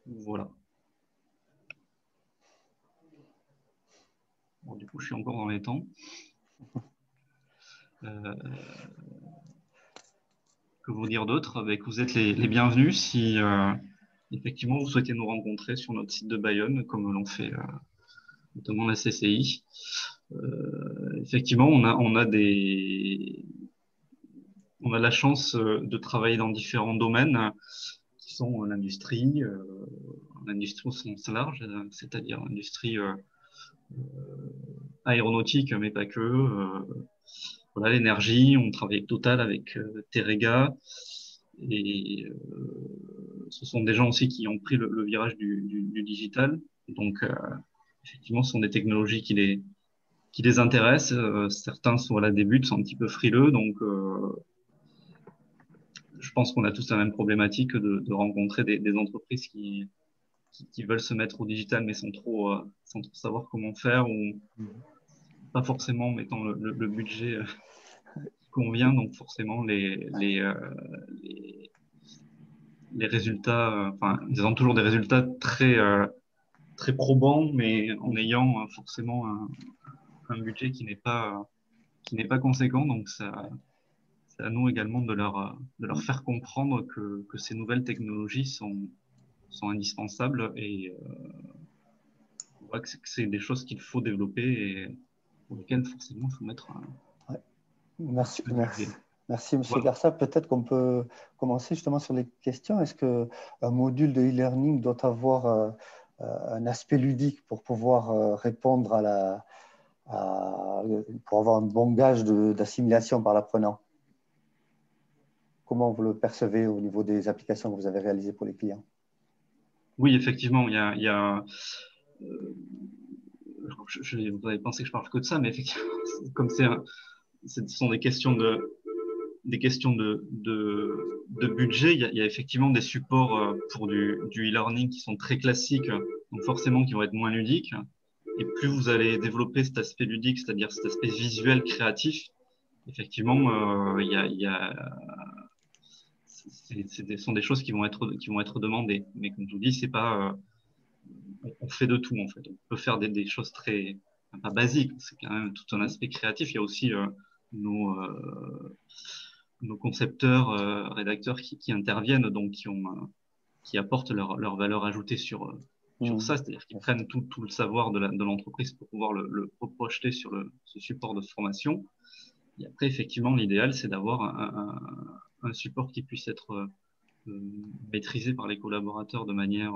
Voilà. Bon, du coup, je suis encore dans les temps. Que vous dire d'autre? Que vous êtes les bienvenus si effectivement vous souhaitez nous rencontrer sur notre site de Bayonne, comme l'ont fait notamment la CCI. Effectivement, on a la chance de travailler dans différents domaines qui sont l'industrie au sens large, c'est-à-dire l'industrie aéronautique, mais pas que. Voilà, l'énergie, on travaille avec Total, avec Terega, et ce sont des gens aussi qui ont pris le virage du digital. Donc, effectivement, ce sont des technologies qui les intéressent. Certains sont à la début, sont un petit peu frileux, donc je pense qu'on a tous la même problématique de rencontrer des entreprises qui veulent se mettre au digital, mais sans trop savoir comment faire, ou pas forcément mettant le budget qui convient. Donc forcément, les résultats, enfin, ils ont toujours des résultats très probants, mais en ayant forcément un budget qui n'est pas conséquent. Donc c'est à nous également de leur faire comprendre que ces nouvelles technologies sont indispensables, et on voit que c'est des choses qu'il faut développer et pour lesquelles forcément il faut mettre un Merci, petit peu de budget. merci M. Voilà. Garcia. Peut-être qu'on peut commencer justement sur les questions. Est-ce qu'un module de e-learning doit avoir un aspect ludique pour pouvoir répondre pour avoir un bon gage d'assimilation par l'apprenant? Comment vous le percevez au niveau des applications que vous avez réalisées pour les clients? Oui, effectivement, il y a vous avez pensé que je parle que de ça, mais effectivement, comme ce sont des questions de budget, il y a effectivement des supports pour du e-learning qui sont très classiques, donc forcément qui vont être moins ludiques. Et plus vous allez développer cet aspect ludique, c'est-à-dire cet aspect visuel, créatif, effectivement, ce sont des choses qui vont être demandées. Mais comme je vous dis, c'est pas, on fait de tout en fait. On peut faire des choses pas basiques. C'est quand même tout un aspect créatif. Il y a aussi nos concepteurs, rédacteurs qui interviennent, donc qui apportent leur valeur ajoutée sur ça, c'est-à-dire qu'ils prennent tout le savoir de l'entreprise pour pouvoir le projeter sur ce support de formation. Et après, effectivement, l'idéal, c'est d'avoir un support qui puisse être maîtrisé par les collaborateurs de manière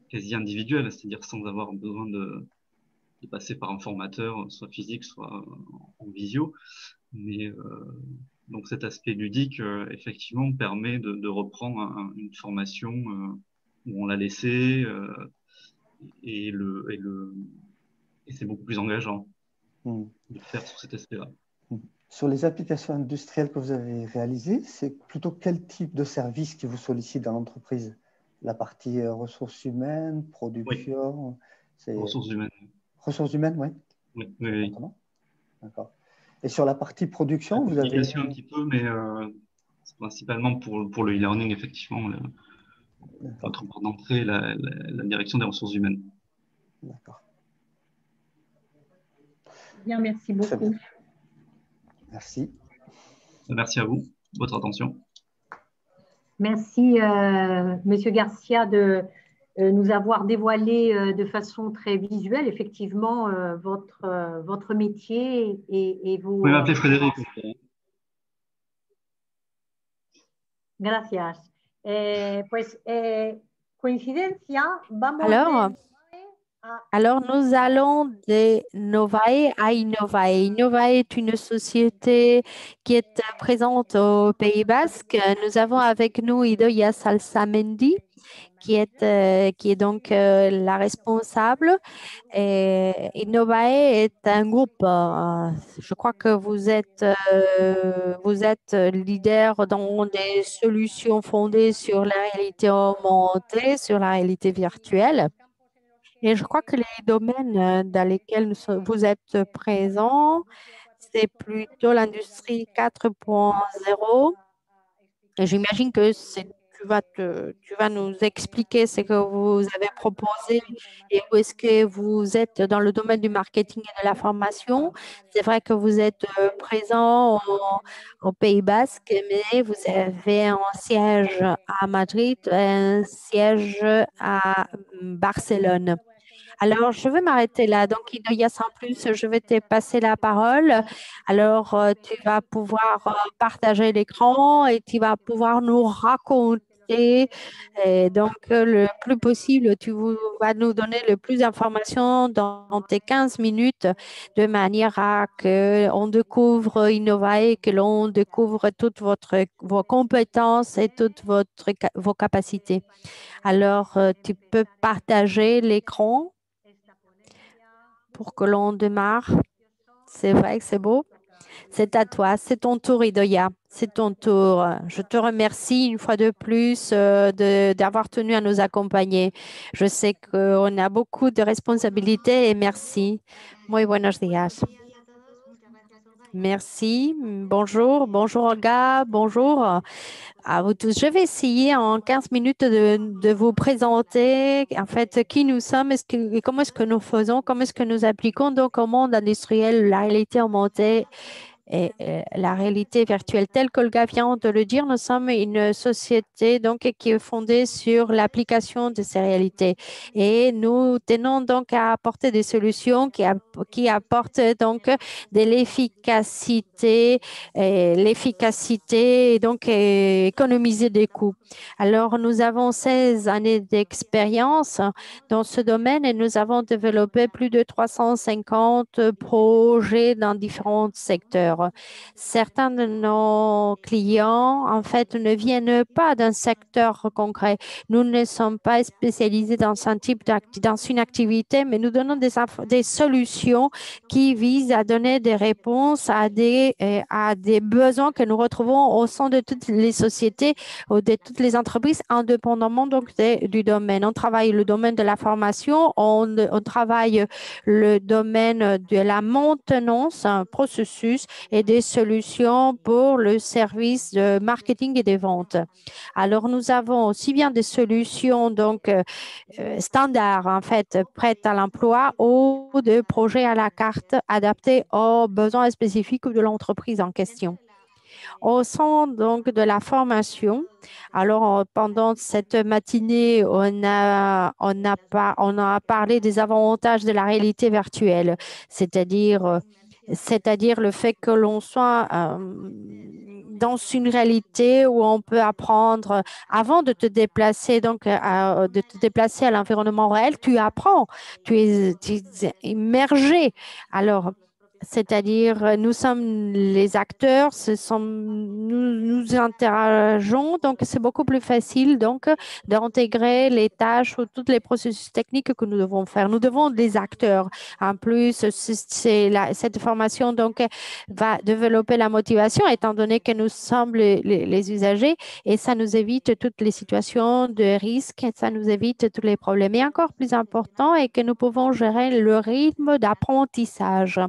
quasi individuelle, c'est-à-dire sans avoir besoin de passer par un formateur, soit physique, soit en visio. Mais donc cet aspect ludique, effectivement, permet de reprendre une formation où on l'a laissé, et c'est beaucoup plus engageant de le faire sur cet aspect-là. Sur les applications industrielles que vous avez réalisées, c'est plutôt quel type de service qui vous sollicite dans l'entreprise? La partie ressources humaines, production? Oui. Ressources humaines. Ressources humaines, oui. Oui, oui. D'accord. Et sur la partie production, vous avez… un petit peu, mais c'est principalement pour le e-learning, effectivement, notre porte d'entrée, la direction des ressources humaines. D'accord. Bien, merci beaucoup. Merci. Merci à vous, votre attention. Merci, Monsieur Garcia, de nous avoir dévoilé de façon très visuelle, effectivement, votre métier et vos… Vous pouvez m'appeler Frédéric. Gracias. Pues, coincidencia, vamos… Alors, Alors, nous allons de Novae à Innovae. Innovae est une société qui est présente au Pays Basque. Nous avons avec nous Idoia Salsamendi, qui est donc la responsable. Et Innovae est un groupe. Je crois que vous êtes leader dans des solutions fondées sur la réalité augmentée, sur la réalité virtuelle. Et je crois que les domaines dans lesquels vous êtes présents, c'est plutôt l'industrie 4.0. Et j'imagine que tu vas nous expliquer ce que vous avez proposé et où est-ce que vous êtes dans le domaine du marketing et de la formation. C'est vrai que vous êtes présent au Pays Basque, mais vous avez un siège à Madrid, un siège à Barcelone. Alors, je vais m'arrêter là. Donc, Idoia, sans plus, je vais te passer la parole. Alors, tu vas pouvoir partager l'écran et tu vas pouvoir nous raconter. Et donc, le plus possible, vas nous donner le plus d'informations dans tes 15 minutes de manière à qu'on découvre Innovae, que l'on découvre toutes vos compétences et toutes vos capacités. Alors, tu peux partager l'écran pour que l'on démarre. C'est vrai que c'est beau. C'est à toi, c'est ton tour, Idoia. C'est ton tour. Je te remercie une fois de plus d'avoir tenu à nous accompagner. Je sais qu'on a beaucoup de responsabilités et merci. Muy buenos días. Merci. Bonjour. Bonjour, Olga. Bonjour à vous tous. Je vais essayer en 15 minutes de vous présenter en fait qui nous sommes et comment est-ce que nous faisons, comment est-ce que nous appliquons donc au monde industriel la réalité augmentée et la réalité virtuelle. Telle qu'Olga vient de le dire, nous sommes une société donc, qui est fondée sur l'application de ces réalités. Et nous tenons donc à apporter des solutions qui apportent donc de l'efficacité et donc économiser des coûts. Alors, nous avons 16 années d'expérience dans ce domaine et nous avons développé plus de 350 projets dans différents secteurs. Certains de nos clients, en fait, ne viennent pas d'un secteur concret. Nous ne sommes pas spécialisés dans dans une activité, mais nous donnons des solutions qui visent à donner des réponses à des besoins que nous retrouvons au sein de toutes les sociétés ou de toutes les entreprises, indépendamment donc du domaine. On travaille le domaine de la formation, on travaille le domaine de la maintenance, un processus et des solutions pour le service de marketing et des ventes. Alors, nous avons aussi bien des solutions donc standards, en fait, prêtes à l'emploi ou des projets à la carte adaptés aux besoins spécifiques de l'entreprise en question. Au sein donc de la formation, alors pendant cette matinée, on a parlé des avantages de la réalité virtuelle, c'est-à-dire le fait que l'on soit dans une réalité où on peut apprendre avant de te déplacer, donc de te déplacer à l'environnement réel, tu apprends, tu es immergé. Alors, c'est-à-dire, nous sommes les acteurs, nous interageons, donc c'est beaucoup plus facile donc d'intégrer les tâches ou tous les processus techniques que nous devons faire. Nous devons des acteurs. En plus, cette formation donc va développer la motivation, étant donné que nous sommes les usagers, et ça nous évite toutes les situations de risque, ça nous évite tous les problèmes. Et encore plus important est que nous pouvons gérer le rythme d'apprentissage.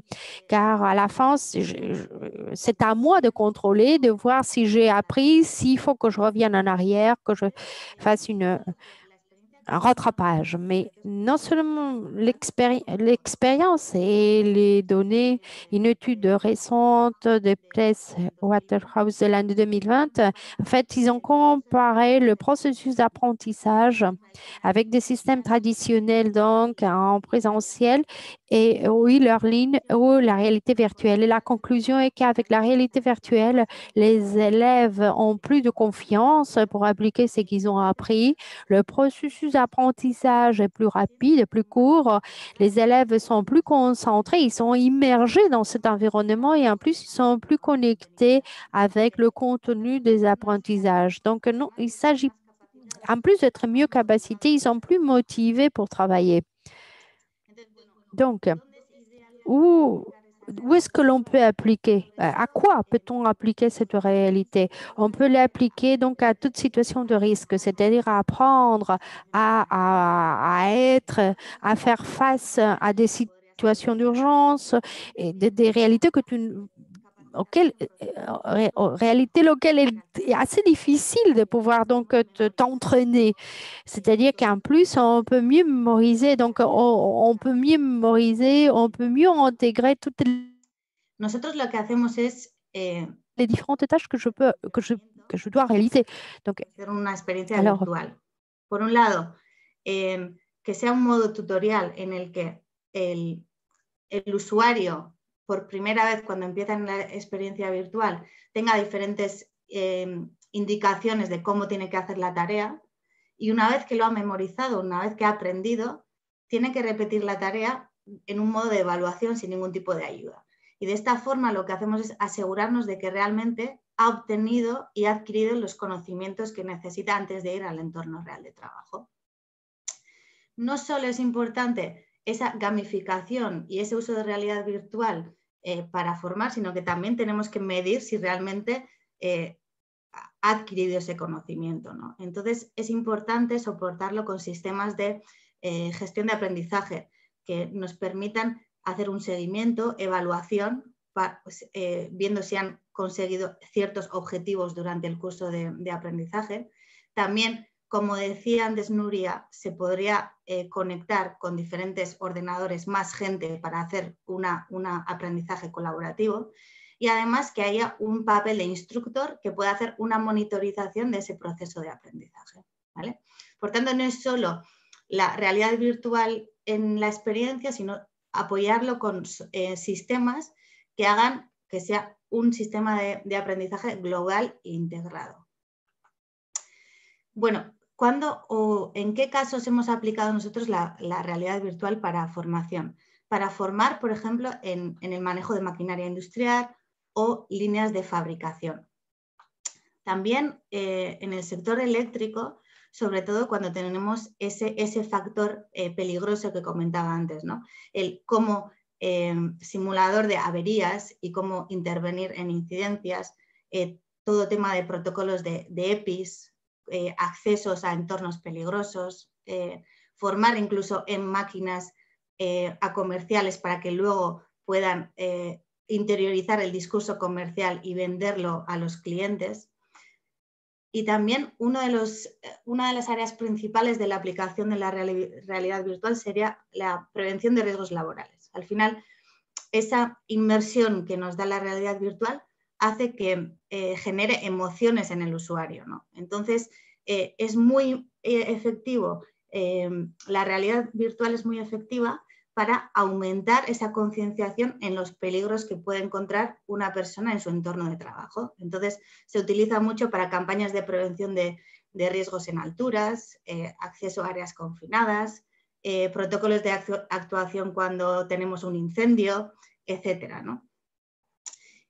Car à la fin, c'est à moi de contrôler, de voir si j'ai appris, s'il faut que je revienne en arrière, que je fasse un rattrapage. Mais non seulement l'expérience et les données, une étude récente de Place Waterhouse de l'année 2020, en fait, ils ont comparé le processus d'apprentissage avec des systèmes traditionnels, donc en présentiel, et au e-learning ou la réalité virtuelle. Et la conclusion est qu'avec la réalité virtuelle, les élèves ont plus de confiance pour appliquer ce qu'ils ont appris. Le processus d'apprentissage est plus rapide, plus court. Les élèves sont plus concentrés, ils sont immergés dans cet environnement et en plus, ils sont plus connectés avec le contenu des apprentissages. Donc, non, il s'agit, en plus d'être mieux capacités, ils sont plus motivés pour travailler. Donc, où est-ce que l'on peut appliquer? À quoi peut-on appliquer cette réalité? On peut l'appliquer donc à toute situation de risque, c'est-à-dire à apprendre à faire face à des situations d'urgence et des réalités réalité auquel il est assez difficile de pouvoir donc t'entraîner. C'est-à-dire qu'en plus, on peut mieux mémoriser, donc on peut mieux mémoriser, on peut mieux intégrer toutes Nosotros lo que hacemos es les différentes tâches que je dois réaliser. Donc, hacer una experiencia virtual. Por un lado, que sea un modo tutorial en el que el usuario, por primera vez cuando empieza en la experiencia virtual, tenga diferentes indicaciones de cómo tiene que hacer la tarea, y una vez que lo ha memorizado, una vez que ha aprendido, tiene que repetir la tarea en un modo de evaluación sin ningún tipo de ayuda. Y de esta forma lo que hacemos es asegurarnos de que realmente ha obtenido y ha adquirido los conocimientos que necesita antes de ir al entorno real de trabajo. No solo es importante esa gamificación y ese uso de realidad virtual para formar, sino que también tenemos que medir si realmente ha adquirido ese conocimiento, ¿no? Entonces es importante soportarlo con sistemas de gestión de aprendizaje que nos permitan hacer un seguimiento, evaluación, viendo si han conseguido ciertos objetivos durante el curso de aprendizaje. También, como decía antes Nuria, se podría conectar con diferentes ordenadores, más gente para hacer un aprendizaje colaborativo, y además que haya un papel de instructor que pueda hacer una monitorización de ese proceso de aprendizaje, ¿vale? Por tanto, no es solo la realidad virtual en la experiencia, sino apoyarlo con sistemas que hagan que sea un sistema de aprendizaje global e integrado. Bueno, ¿cuándo o en qué casos hemos aplicado nosotros la realidad virtual para formación? Para formar, por ejemplo, en el manejo de maquinaria industrial o líneas de fabricación. También en el sector eléctrico, sobre todo cuando tenemos ese factor peligroso que comentaba antes, ¿no? El cómo simulador de averías y cómo intervenir en incidencias, todo tema de protocolos de EPIs, accesos a entornos peligrosos, formar incluso en máquinas a comerciales para que luego puedan interiorizar el discurso comercial y venderlo a los clientes. Y también una de las áreas principales de la aplicación de la realidad virtual sería la prevención de riesgos laborales. Al final, esa inmersión que nos da la realidad virtual hace que genere emociones en el usuario, ¿no? Entonces, es muy efectivo, la realidad virtual es muy efectiva para aumentar esa concienciación en los peligros que puede encontrar una persona en su entorno de trabajo. Entonces, se utiliza mucho para campañas de prevención de riesgos en alturas, acceso a áreas confinadas, protocolos de actuación cuando tenemos un incendio, etcétera, ¿no?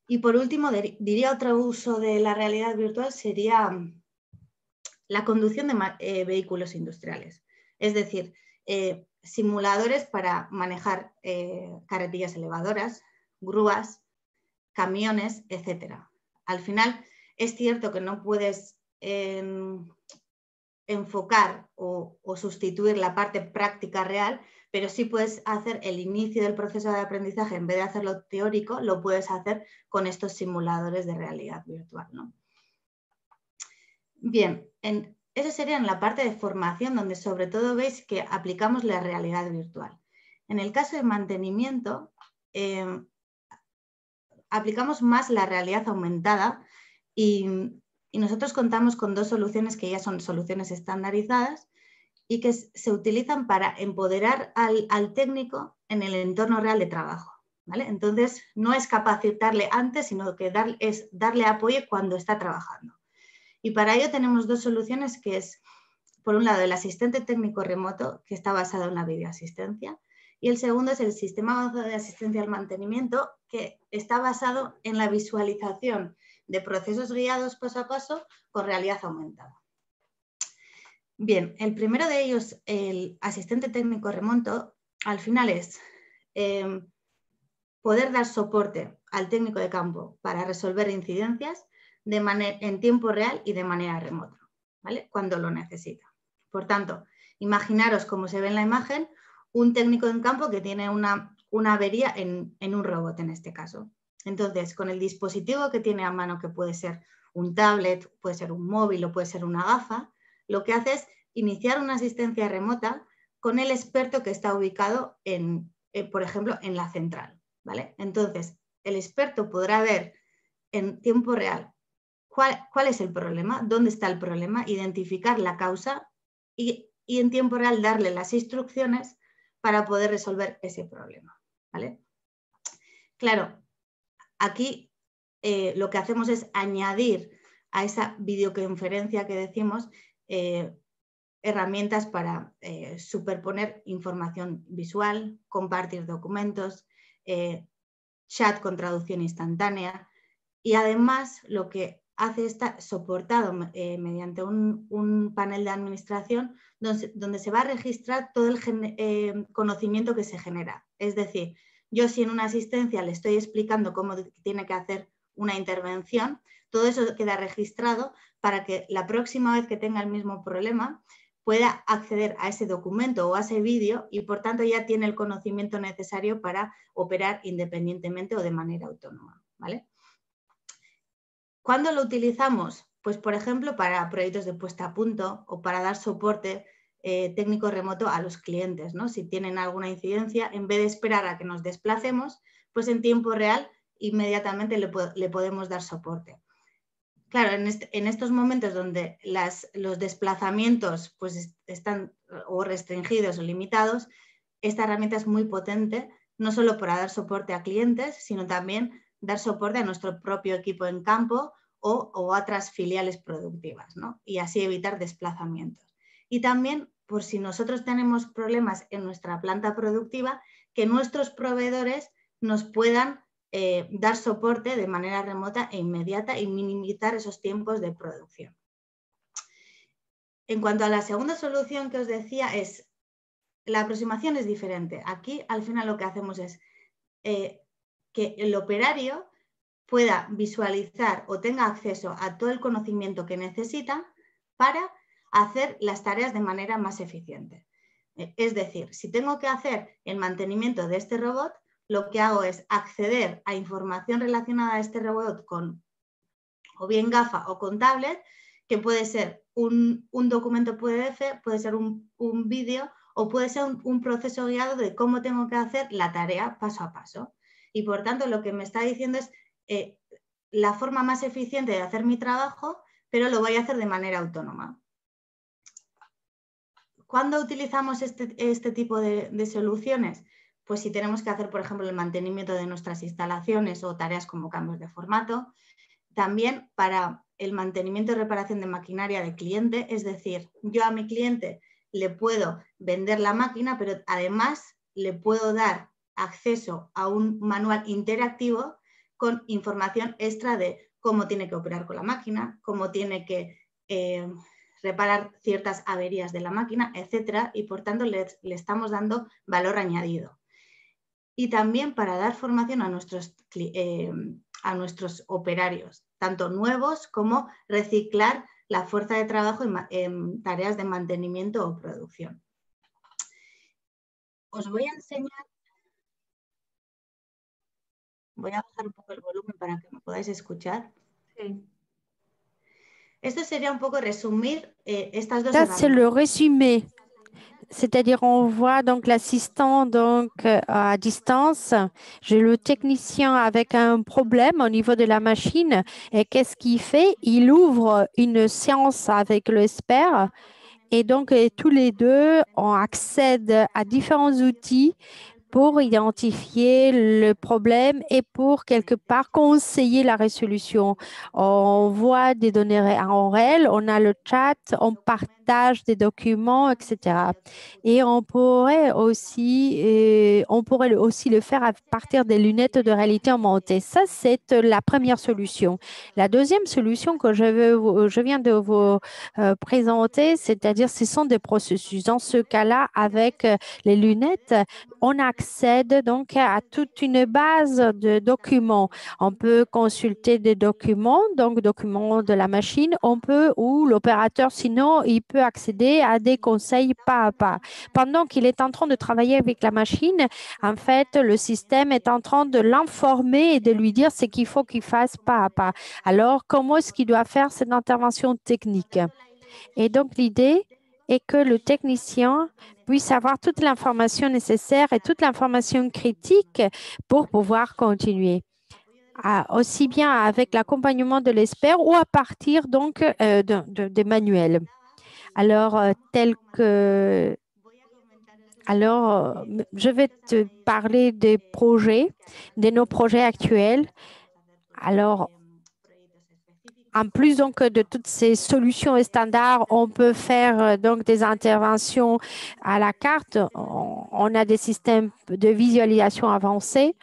Y por último, diría otro uso de la realidad virtual sería la conducción de vehículos industriales. Es decir, simuladores para manejar carretillas elevadoras, grúas, camiones, etc. Al final, es cierto que no puedes enfocar o sustituir la parte práctica real, pero sí puedes hacer el inicio del proceso de aprendizaje, en vez de hacerlo teórico, lo puedes hacer con estos simuladores de realidad virtual, ¿no? Bien, eso sería en la parte de formación, donde sobre todo veis que aplicamos la realidad virtual. En el caso de mantenimiento, aplicamos más la realidad aumentada y nosotros contamos con dos soluciones que ya son soluciones estandarizadas y que se utilizan para empoderar al técnico en el entorno real de trabajo, ¿vale? Entonces, no es capacitarle antes, sino que es darle apoyo cuando está trabajando. Y para ello tenemos dos soluciones, que es por un lado, el asistente técnico remoto, que está basado en la videoasistencia, y el segundo es el sistema avanzado de asistencia al mantenimiento, que está basado en la visualización de procesos guiados paso a paso con realidad aumentada. Bien, el primero de ellos, el asistente técnico remoto, al final es poder dar soporte al técnico de campo para resolver incidencias en tiempo real y de manera remota, ¿vale? Cuando lo necesita. Por tanto, imaginaros, como se ve en la imagen, un técnico en campo que tiene una avería en un robot en este caso. Entonces, con el dispositivo que tiene a mano, que puede ser un tablet, puede ser un móvil o puede ser una gafa, lo que hace es iniciar una asistencia remota con el experto que está ubicado, por ejemplo, en la central, ¿vale? Entonces, el experto podrá ver en tiempo real cuál es el problema, dónde está el problema, identificar la causa y en tiempo real darle las instrucciones para poder resolver ese problema, ¿vale? Claro, aquí lo que hacemos es añadir a esa videoconferencia que decimos herramientas para superponer información visual, compartir documentos, chat con traducción instantánea, y además lo que hace está soportado mediante un panel de administración donde se va a registrar todo el conocimiento que se genera. Es decir, yo si en una asistencia le estoy explicando cómo tiene que hacer una intervención, todo eso queda registrado para que la próxima vez que tenga el mismo problema pueda acceder a ese documento o a ese vídeo y por tanto ya tiene el conocimiento necesario para operar independientemente o de manera autónoma, ¿vale? ¿Cuándo lo utilizamos? Pues, por ejemplo, para proyectos de puesta a punto o para dar soporte técnico remoto a los clientes, ¿no? Si tienen alguna incidencia, en vez de esperar a que nos desplacemos, pues en tiempo real inmediatamente le podemos dar soporte. Claro, en estos momentos donde los desplazamientos pues, están o restringidos o limitados, esta herramienta es muy potente, no solo para dar soporte a clientes, sino también dar soporte a nuestro propio equipo en campo o a otras filiales productivas, ¿no? Y así evitar desplazamientos. Y también, por si nosotros tenemos problemas en nuestra planta productiva, que nuestros proveedores nos puedan dar soporte de manera remota e inmediata y minimizar esos tiempos de producción. En cuanto a la segunda solución que os decía, la aproximación es diferente. Aquí, al final, lo que hacemos es que el operario pueda visualizar o tenga acceso a todo el conocimiento que necesita para hacer las tareas de manera más eficiente. Es decir, si tengo que hacer el mantenimiento de este robot, lo que hago es acceder a información relacionada a este robot con o bien gafa o con tablet, que puede ser un documento PDF, puede ser un vídeo o puede ser un proceso guiado de cómo tengo que hacer la tarea paso a paso. Y por tanto, lo que me está diciendo es la forma más eficiente de hacer mi trabajo, pero lo voy a hacer de manera autónoma. ¿Cuándo utilizamos este tipo de soluciones? Pues si tenemos que hacer, por ejemplo, el mantenimiento de nuestras instalaciones o tareas como cambios de formato. También para el mantenimiento y reparación de maquinaria de cliente, es decir, yo a mi cliente le puedo vender la máquina, pero además le puedo dar acceso a un manual interactivo con información extra de cómo tiene que operar con la máquina, cómo tiene que reparar ciertas averías de la máquina, etcétera, y por tanto le estamos dando valor añadido. Y también para dar formación a nuestros operarios, tanto nuevos como reciclar la fuerza de trabajo en tareas de mantenimiento o producción. Os voy a enseñar, voy a bajar un poco el volumen para que me podáis escuchar. Sí. Esto sería un poco resumir estas dos Ça, herramientas. c'est le résumé. C'est-à-dire, on voit donc l'assistant à distance. J'ai le technicien avec un problème au niveau de la machine. Et qu'est-ce qu'il fait? Il ouvre une séance avec l'expert. Et donc, tous les deux, on accède à différents outils pour identifier le problème et pour quelque part conseiller la résolution. On voit des données en réel, on a le chat, on partage des documents, etc. Et on pourrait aussi le faire à partir des lunettes de réalité augmentée. Ça, c'est la première solution. La deuxième solution que je viens de vous présenter, c'est-à-dire ce sont des processus. Dans ce cas-là, avec les lunettes, on accède donc à toute une base de documents. On peut consulter des documents, donc documents de la machine, ou l'opérateur, sinon, il peut accéder à des conseils pas à pas. Pendant qu'il est en train de travailler avec la machine, en fait, le système est en train de l'informer et de lui dire ce qu'il faut qu'il fasse pas à pas. Alors, comment est-ce qu'il doit faire cette intervention technique? Et donc, l'idée est que le technicien puisse avoir toute l'information nécessaire et toute l'information critique pour pouvoir continuer. Aussi bien avec l'accompagnement de l'expert ou à partir donc des manuels. Alors, je vais te parler des projets, de nos projets actuels. Alors, en plus donc, de toutes ces solutions standards, on peut faire donc des interventions à la carte. On a des systèmes de visualisation avancés.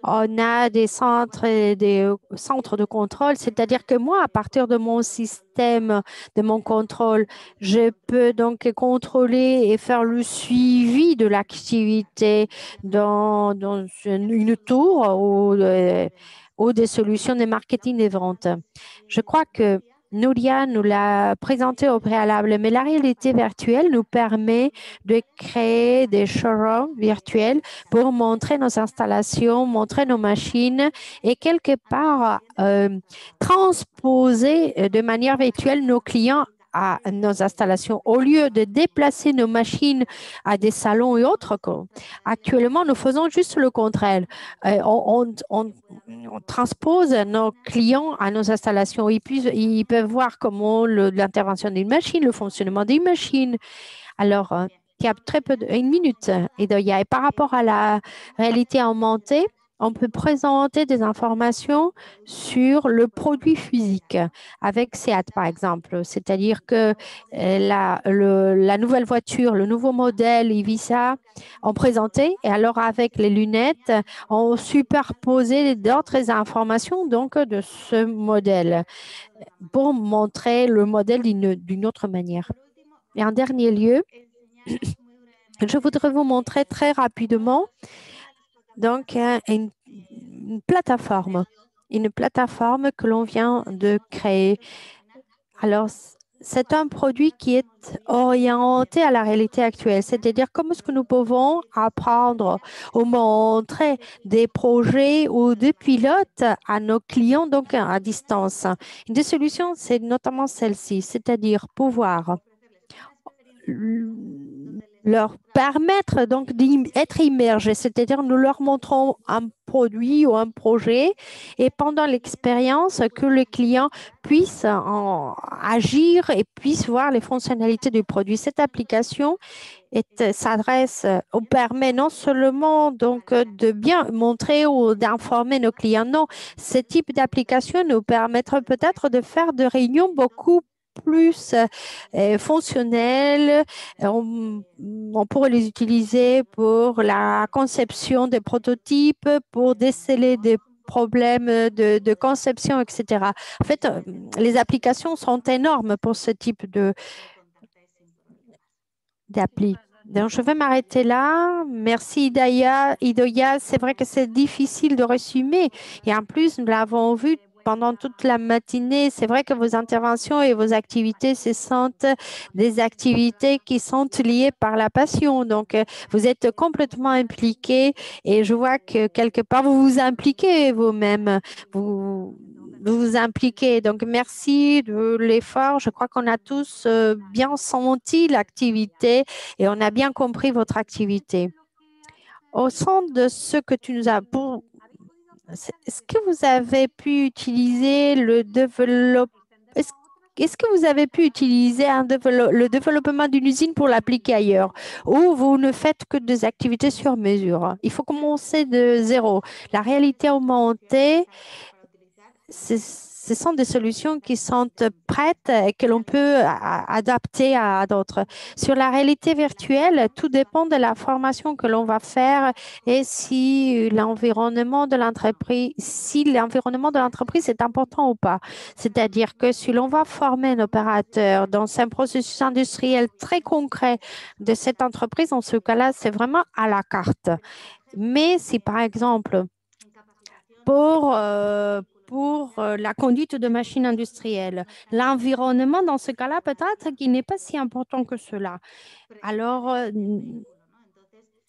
On a des centres de contrôle, c'est-à-dire que moi, à partir de mon système, de mon contrôle, je peux donc contrôler et faire le suivi de l'activité dans une tour ou des solutions de marketing et vente. Je crois que Nouria nous l'a présenté au préalable, mais la réalité virtuelle nous permet de créer des showrooms virtuels pour montrer nos installations, montrer nos machines et quelque part transposer de manière virtuelle nos clients à nos installations. Au lieu de déplacer nos machines à des salons et autres, actuellement, nous faisons juste le contraire. On transpose nos clients à nos installations. Ils peuvent voir comment l'intervention d'une machine, le fonctionnement d'une machine. Alors, il y a très peu une minute. Et par rapport à la réalité augmentée, on peut présenter des informations sur le produit physique avec SEAT, par exemple. C'est-à-dire que la nouvelle voiture, le nouveau modèle Ibiza, ont présenté et alors avec les lunettes, on superposé d'autres informations donc de ce modèle pour montrer le modèle d'une autre manière. Et en dernier lieu, je voudrais vous montrer très rapidement donc une plateforme que l'on vient de créer. Alors, c'est un produit qui est orienté à la réalité actuelle, c'est-à-dire comment est-ce que nous pouvons apprendre ou montrer des projets ou des pilotes à nos clients donc à distance. Une des solutions, c'est notamment celle-ci, c'est-à-dire pouvoir leur permettre donc d'être immergés, c'est-à-dire nous leur montrons un produit ou un projet et pendant l'expérience que le client puisse agir et puisse voir les fonctionnalités du produit. Cette application permet non seulement donc de bien montrer ou d'informer nos clients, non, ce type d'application nous permettra peut-être de faire des réunions beaucoup plus fonctionnelles. On pourrait les utiliser pour la conception des prototypes, pour déceler des problèmes de conception, etc. En fait, les applications sont énormes pour ce type d'appli. Donc, je vais m'arrêter là. Merci, Idoya. C'est vrai que c'est difficile de résumer. Et en plus, nous l'avons vu pendant toute la matinée. C'est vrai que vos interventions et vos activités, ce sont des activités qui sont liées par la passion. Donc, vous êtes complètement impliqués et je vois que quelque part, vous vous impliquez vous-même. Vous impliquez. Donc, merci de l'effort. Je crois qu'on a tous bien senti l'activité et on a bien compris votre activité. Au centre de ce que tu nous as... Est-ce que vous avez pu utiliser le développement? est-ce que vous avez pu utiliser le développement d'une usine pour l'appliquer ailleurs ou vous ne faites que des activités sur mesure? Il faut commencer de zéro. La réalité augmentée, ce sont des solutions qui sont prêtes et que l'on peut adapter à d'autres. Sur la réalité virtuelle, tout dépend de la formation que l'on va faire et si l'environnement de l'entreprise est important ou pas. C'est-à-dire que si l'on va former un opérateur dans un processus industriel très concret de cette entreprise, dans ce cas-là, c'est vraiment à la carte. Mais si par exemple, pour la conduite de machines industrielles. L'environnement, dans ce cas-là, peut-être qu'il n'est pas si important que cela. Alors,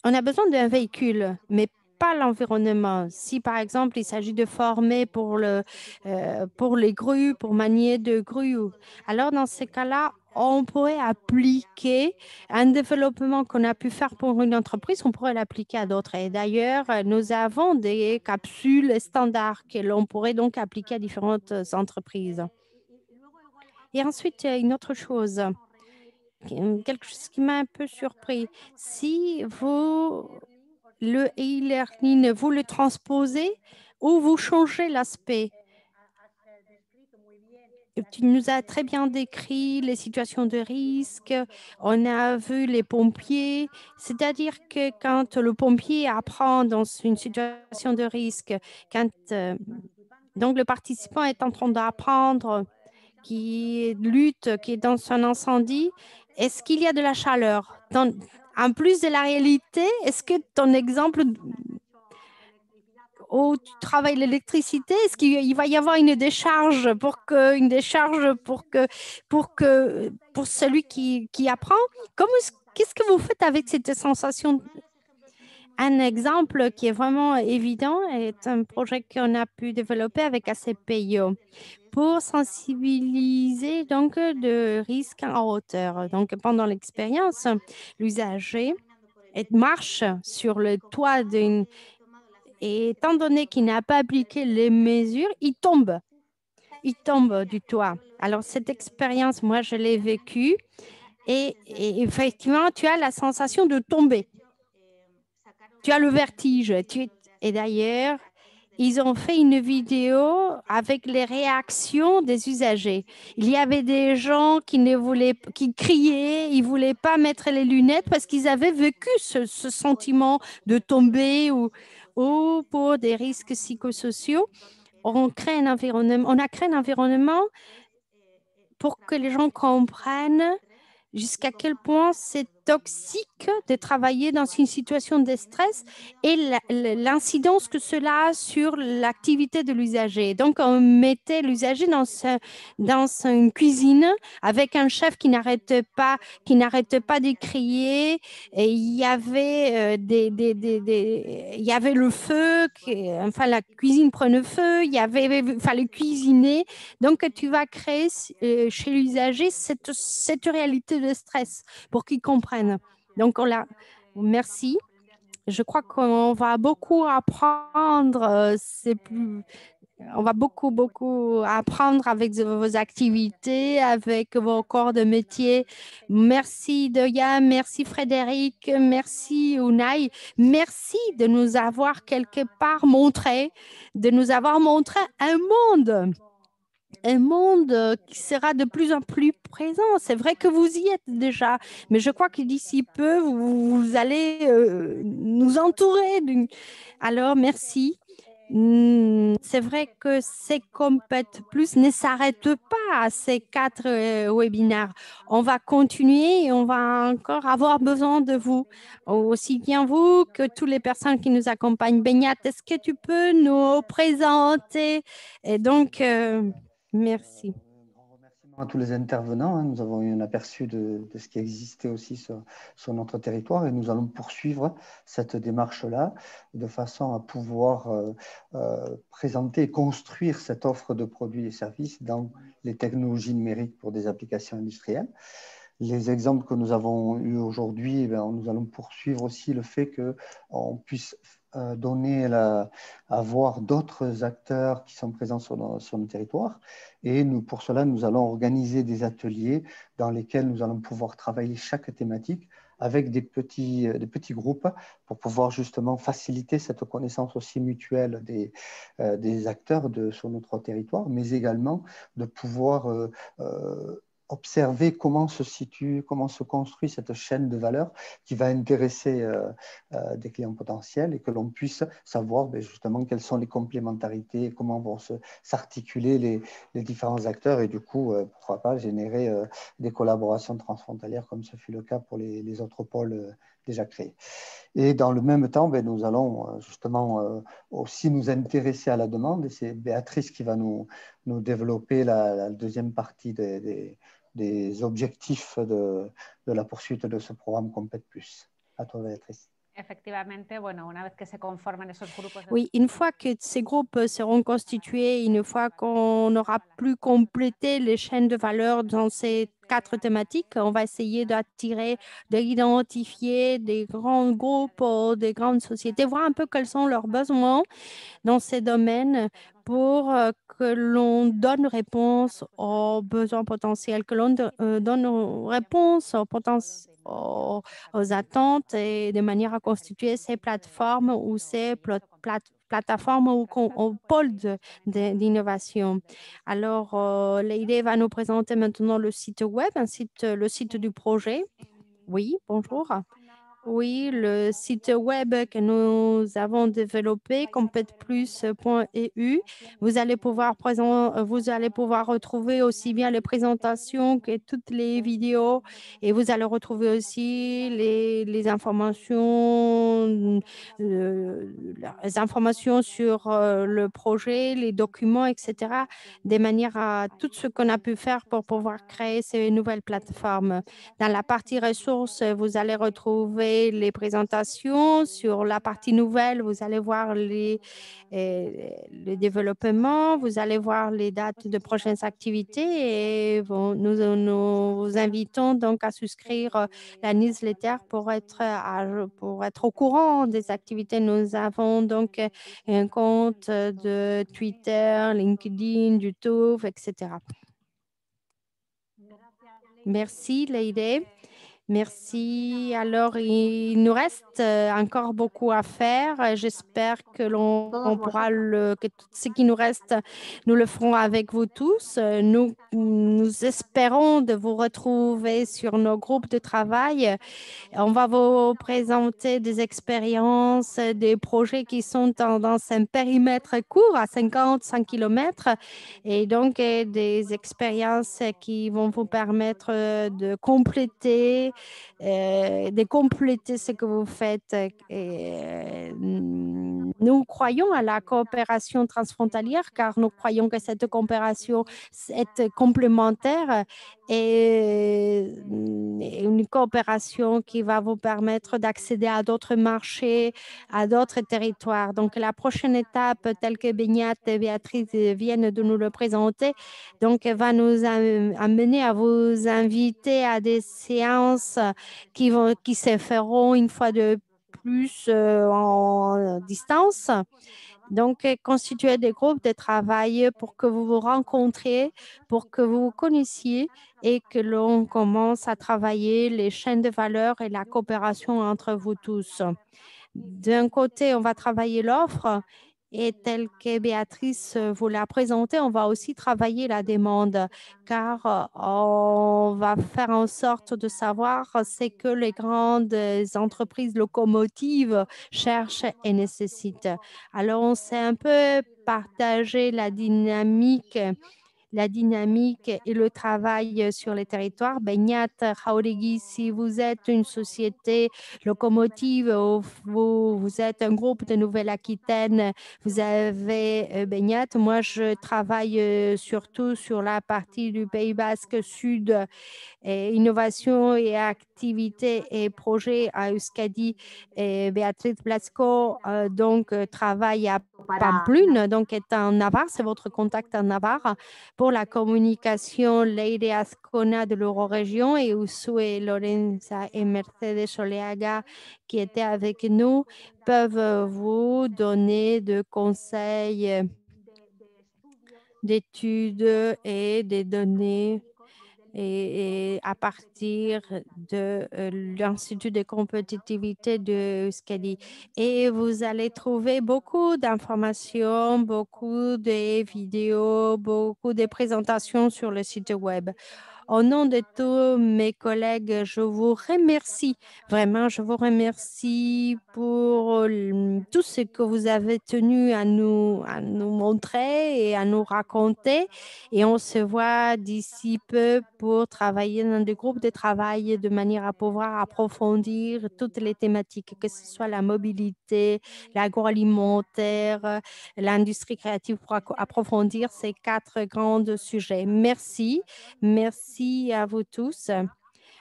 on a besoin d'un véhicule, mais pas l'environnement. Si, par exemple, il s'agit de former pour les grues, pour manier de grues, alors dans ce cas-là, on pourrait appliquer un développement qu'on a pu faire pour une entreprise, on pourrait l'appliquer à d'autres. Et d'ailleurs, nous avons des capsules standards que l'on pourrait donc appliquer à différentes entreprises. Et ensuite, une autre chose, quelque chose qui m'a un peu surpris. Si le e-learning, vous le transposez ou vous changez l'aspect. Tu nous as très bien décrit les situations de risque. On a vu les pompiers. C'est-à-dire que quand le pompier apprend dans une situation de risque, quand donc le participant est en train d'apprendre, qui lutte, qui est dans un incendie, est-ce qu'il y a de la chaleur? En plus de la réalité, est-ce que ton exemple où tu travailles l'électricité, est-ce qu'il va y avoir une décharge pour celui qui apprend? Qu'est-ce que vous faites avec cette sensation? Un exemple qui est vraiment évident est un projet qu'on a pu développer avec ACPIO pour sensibiliser donc de risques en hauteur. Donc pendant l'expérience, l'usager marche sur le toit d'une. Et étant donné qu'il n'a pas appliqué les mesures, il tombe du toit. Alors, cette expérience, moi, je l'ai vécue et effectivement, tu as la sensation de tomber. Tu as le vertige. Et d'ailleurs, ils ont fait une vidéo avec les réactions des usagers. Il y avait des gens qui criaient, ils ne voulaient pas mettre les lunettes parce qu'ils avaient vécu ce sentiment de tomber ou pour des risques psychosociaux. On a créé un environnement pour que les gens comprennent jusqu'à quel point c'est toxique de travailler dans une situation de stress et l'incidence que cela a sur l'activité de l'usager. Donc, on mettait l'usager dans une cuisine avec un chef qui n'arrête pas de crier. Et il y avait il y avait le feu, enfin la cuisine prenait feu, il fallait cuisiner. Donc, tu vas créer chez l'usager cette réalité de stress pour qu'ils comprennent. Donc, merci. Je crois qu'on va beaucoup apprendre. On va beaucoup apprendre avec vos activités, avec vos corps de métier. Merci Doya, merci Frédéric, merci Unai. Merci de nous avoir quelque part montré, un monde qui sera de plus en plus présent. C'est vrai que vous y êtes déjà, mais je crois que d'ici peu, vous allez nous entourer. Alors, merci. C'est vrai que ces Compet Plus ne s'arrêtent pas à ces 4 webinaires. On va continuer et on va encore avoir besoin de vous, aussi bien vous que toutes les personnes qui nous accompagnent. Beñat, est-ce que tu peux nous présenter? Et donc, merci. Un grand remerciement à tous les intervenants. Nous avons eu un aperçu de ce qui existait aussi sur notre territoire et nous allons poursuivre cette démarche-là de façon à pouvoir présenter et construire cette offre de produits et services dans les technologies numériques pour des applications industrielles. Les exemples que nous avons eus aujourd'hui, nous allons poursuivre aussi le fait qu'on puisse à voir d'autres acteurs qui sont présents sur nos territoires. Et pour cela, nous allons organiser des ateliers dans lesquels nous allons pouvoir travailler chaque thématique avec des petits groupes pour pouvoir justement faciliter cette connaissance aussi mutuelle des acteurs sur notre territoire, mais également de pouvoir observer comment se construit cette chaîne de valeur qui va intéresser des clients potentiels et que l'on puisse savoir justement quelles sont les complémentarités, comment vont s'articuler les différents acteurs et du coup, pourquoi pas générer des collaborations transfrontalières comme ce fut le cas pour les autres pôles déjà créés. Et dans le même temps, nous allons justement aussi nous intéresser à la demande et c'est Béatrice qui va nous développer la deuxième partie des objectifs de la poursuite de ce programme Compét+. À toi, Béatrice. Oui, une fois que ces groupes seront constitués, une fois qu'on aura plus complété les chaînes de valeur dans ces 4 thématiques, on va essayer d'attirer, d'identifier des grands groupes, des grandes sociétés, voir un peu quels sont leurs besoins dans ces domaines pour que l'on donne réponse aux besoins potentiels, que l'on donne réponse aux attentes et de manière à constituer ces plateformes ou ces plateformes ou pôles d'innovation. Alors, l'idée va nous présenter maintenant le site web, le site du projet. Oui, bonjour. Oui, le site web que nous avons développé, competplus.eu. Vous allez pouvoir retrouver aussi bien les présentations que toutes les vidéos et vous allez retrouver aussi les informations sur le projet, les documents, etc., de manière à tout ce qu'on a pu faire pour pouvoir créer ces nouvelles plateformes. Dans la partie ressources, vous allez retrouver les présentations. Sur la partie nouvelle, vous allez voir le développement, vous allez voir les dates de prochaines activités et nous vous invitons donc à souscrire la newsletter pour être au courant des activités. Nous avons donc un compte de Twitter, LinkedIn, YouTube, etc. Merci, Leïdé. Merci. Alors, il nous reste encore beaucoup à faire. J'espère que que tout ce qui nous reste, nous le ferons avec vous tous. Nous espérons de vous retrouver sur nos groupes de travail. On va vous présenter des expériences, des projets qui sont dans un périmètre court à 55 km et donc des expériences qui vont vous permettre de compléter ce que vous faites. Et, nous croyons à la coopération transfrontalière car nous croyons que cette coopération est complémentaire et une coopération qui va vous permettre d'accéder à d'autres marchés, à d'autres territoires. Donc, la prochaine étape, telle que Beñat et Béatrice viennent de nous le présenter, donc, va nous amener à vous inviter à des séances qui se feront une fois de plus en distance. Donc, constituer des groupes de travail pour que vous vous rencontriez, pour que vous vous connaissiez et que l'on commence à travailler les chaînes de valeur et la coopération entre vous tous. D'un côté, on va travailler l'offre et telle que Béatrice vous l'a présentée, on va aussi travailler la demande car on va faire en sorte de savoir ce que les grandes entreprises locomotives cherchent et nécessitent. Alors, on s'est un peu partagé la dynamique et le travail sur les territoires. Beñat, Jauregui, si vous êtes une société locomotive ou vous êtes un groupe de Nouvelle-Aquitaine, vous avez Beñat. Moi, je travaille surtout sur la partie du Pays Basque Sud, innovation et activités et projets à Euskadi. Et Béatrice Blasco donc travaille à Pamplune, donc est en Navarre, c'est votre contact en Navarre. Pour la communication, Leire Azcona de l'Eurorégion et Usue Lorenza et Mercedes Oleaga qui étaient avec nous peuvent vous donner des conseils d'études et des données et à partir de l'Institut de compétitivité de Euskadi. Et vous allez trouver beaucoup d'informations, beaucoup de vidéos, beaucoup de présentations sur le site web. Au nom de tous mes collègues, je vous remercie. Vraiment, je vous remercie pour tout ce que vous avez tenu à nous montrer et à nous raconter. Et on se voit d'ici peu pour travailler dans des groupes de travail de manière à pouvoir approfondir toutes les thématiques, que ce soit la mobilité, l'agroalimentaire, l'industrie créative, pour approfondir ces 4 grands sujets. Merci. Merci à vous tous.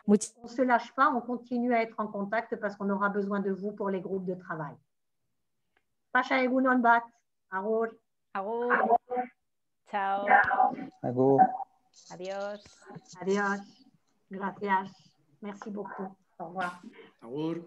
On ne se lâche pas, on continue à être en contact parce qu'on aura besoin de vous pour les groupes de travail. Pasha egunon bat. Agur. Agur. Ciao. Agur. Adiós. Adiós. Gracias. Merci beaucoup. Au revoir. Agur.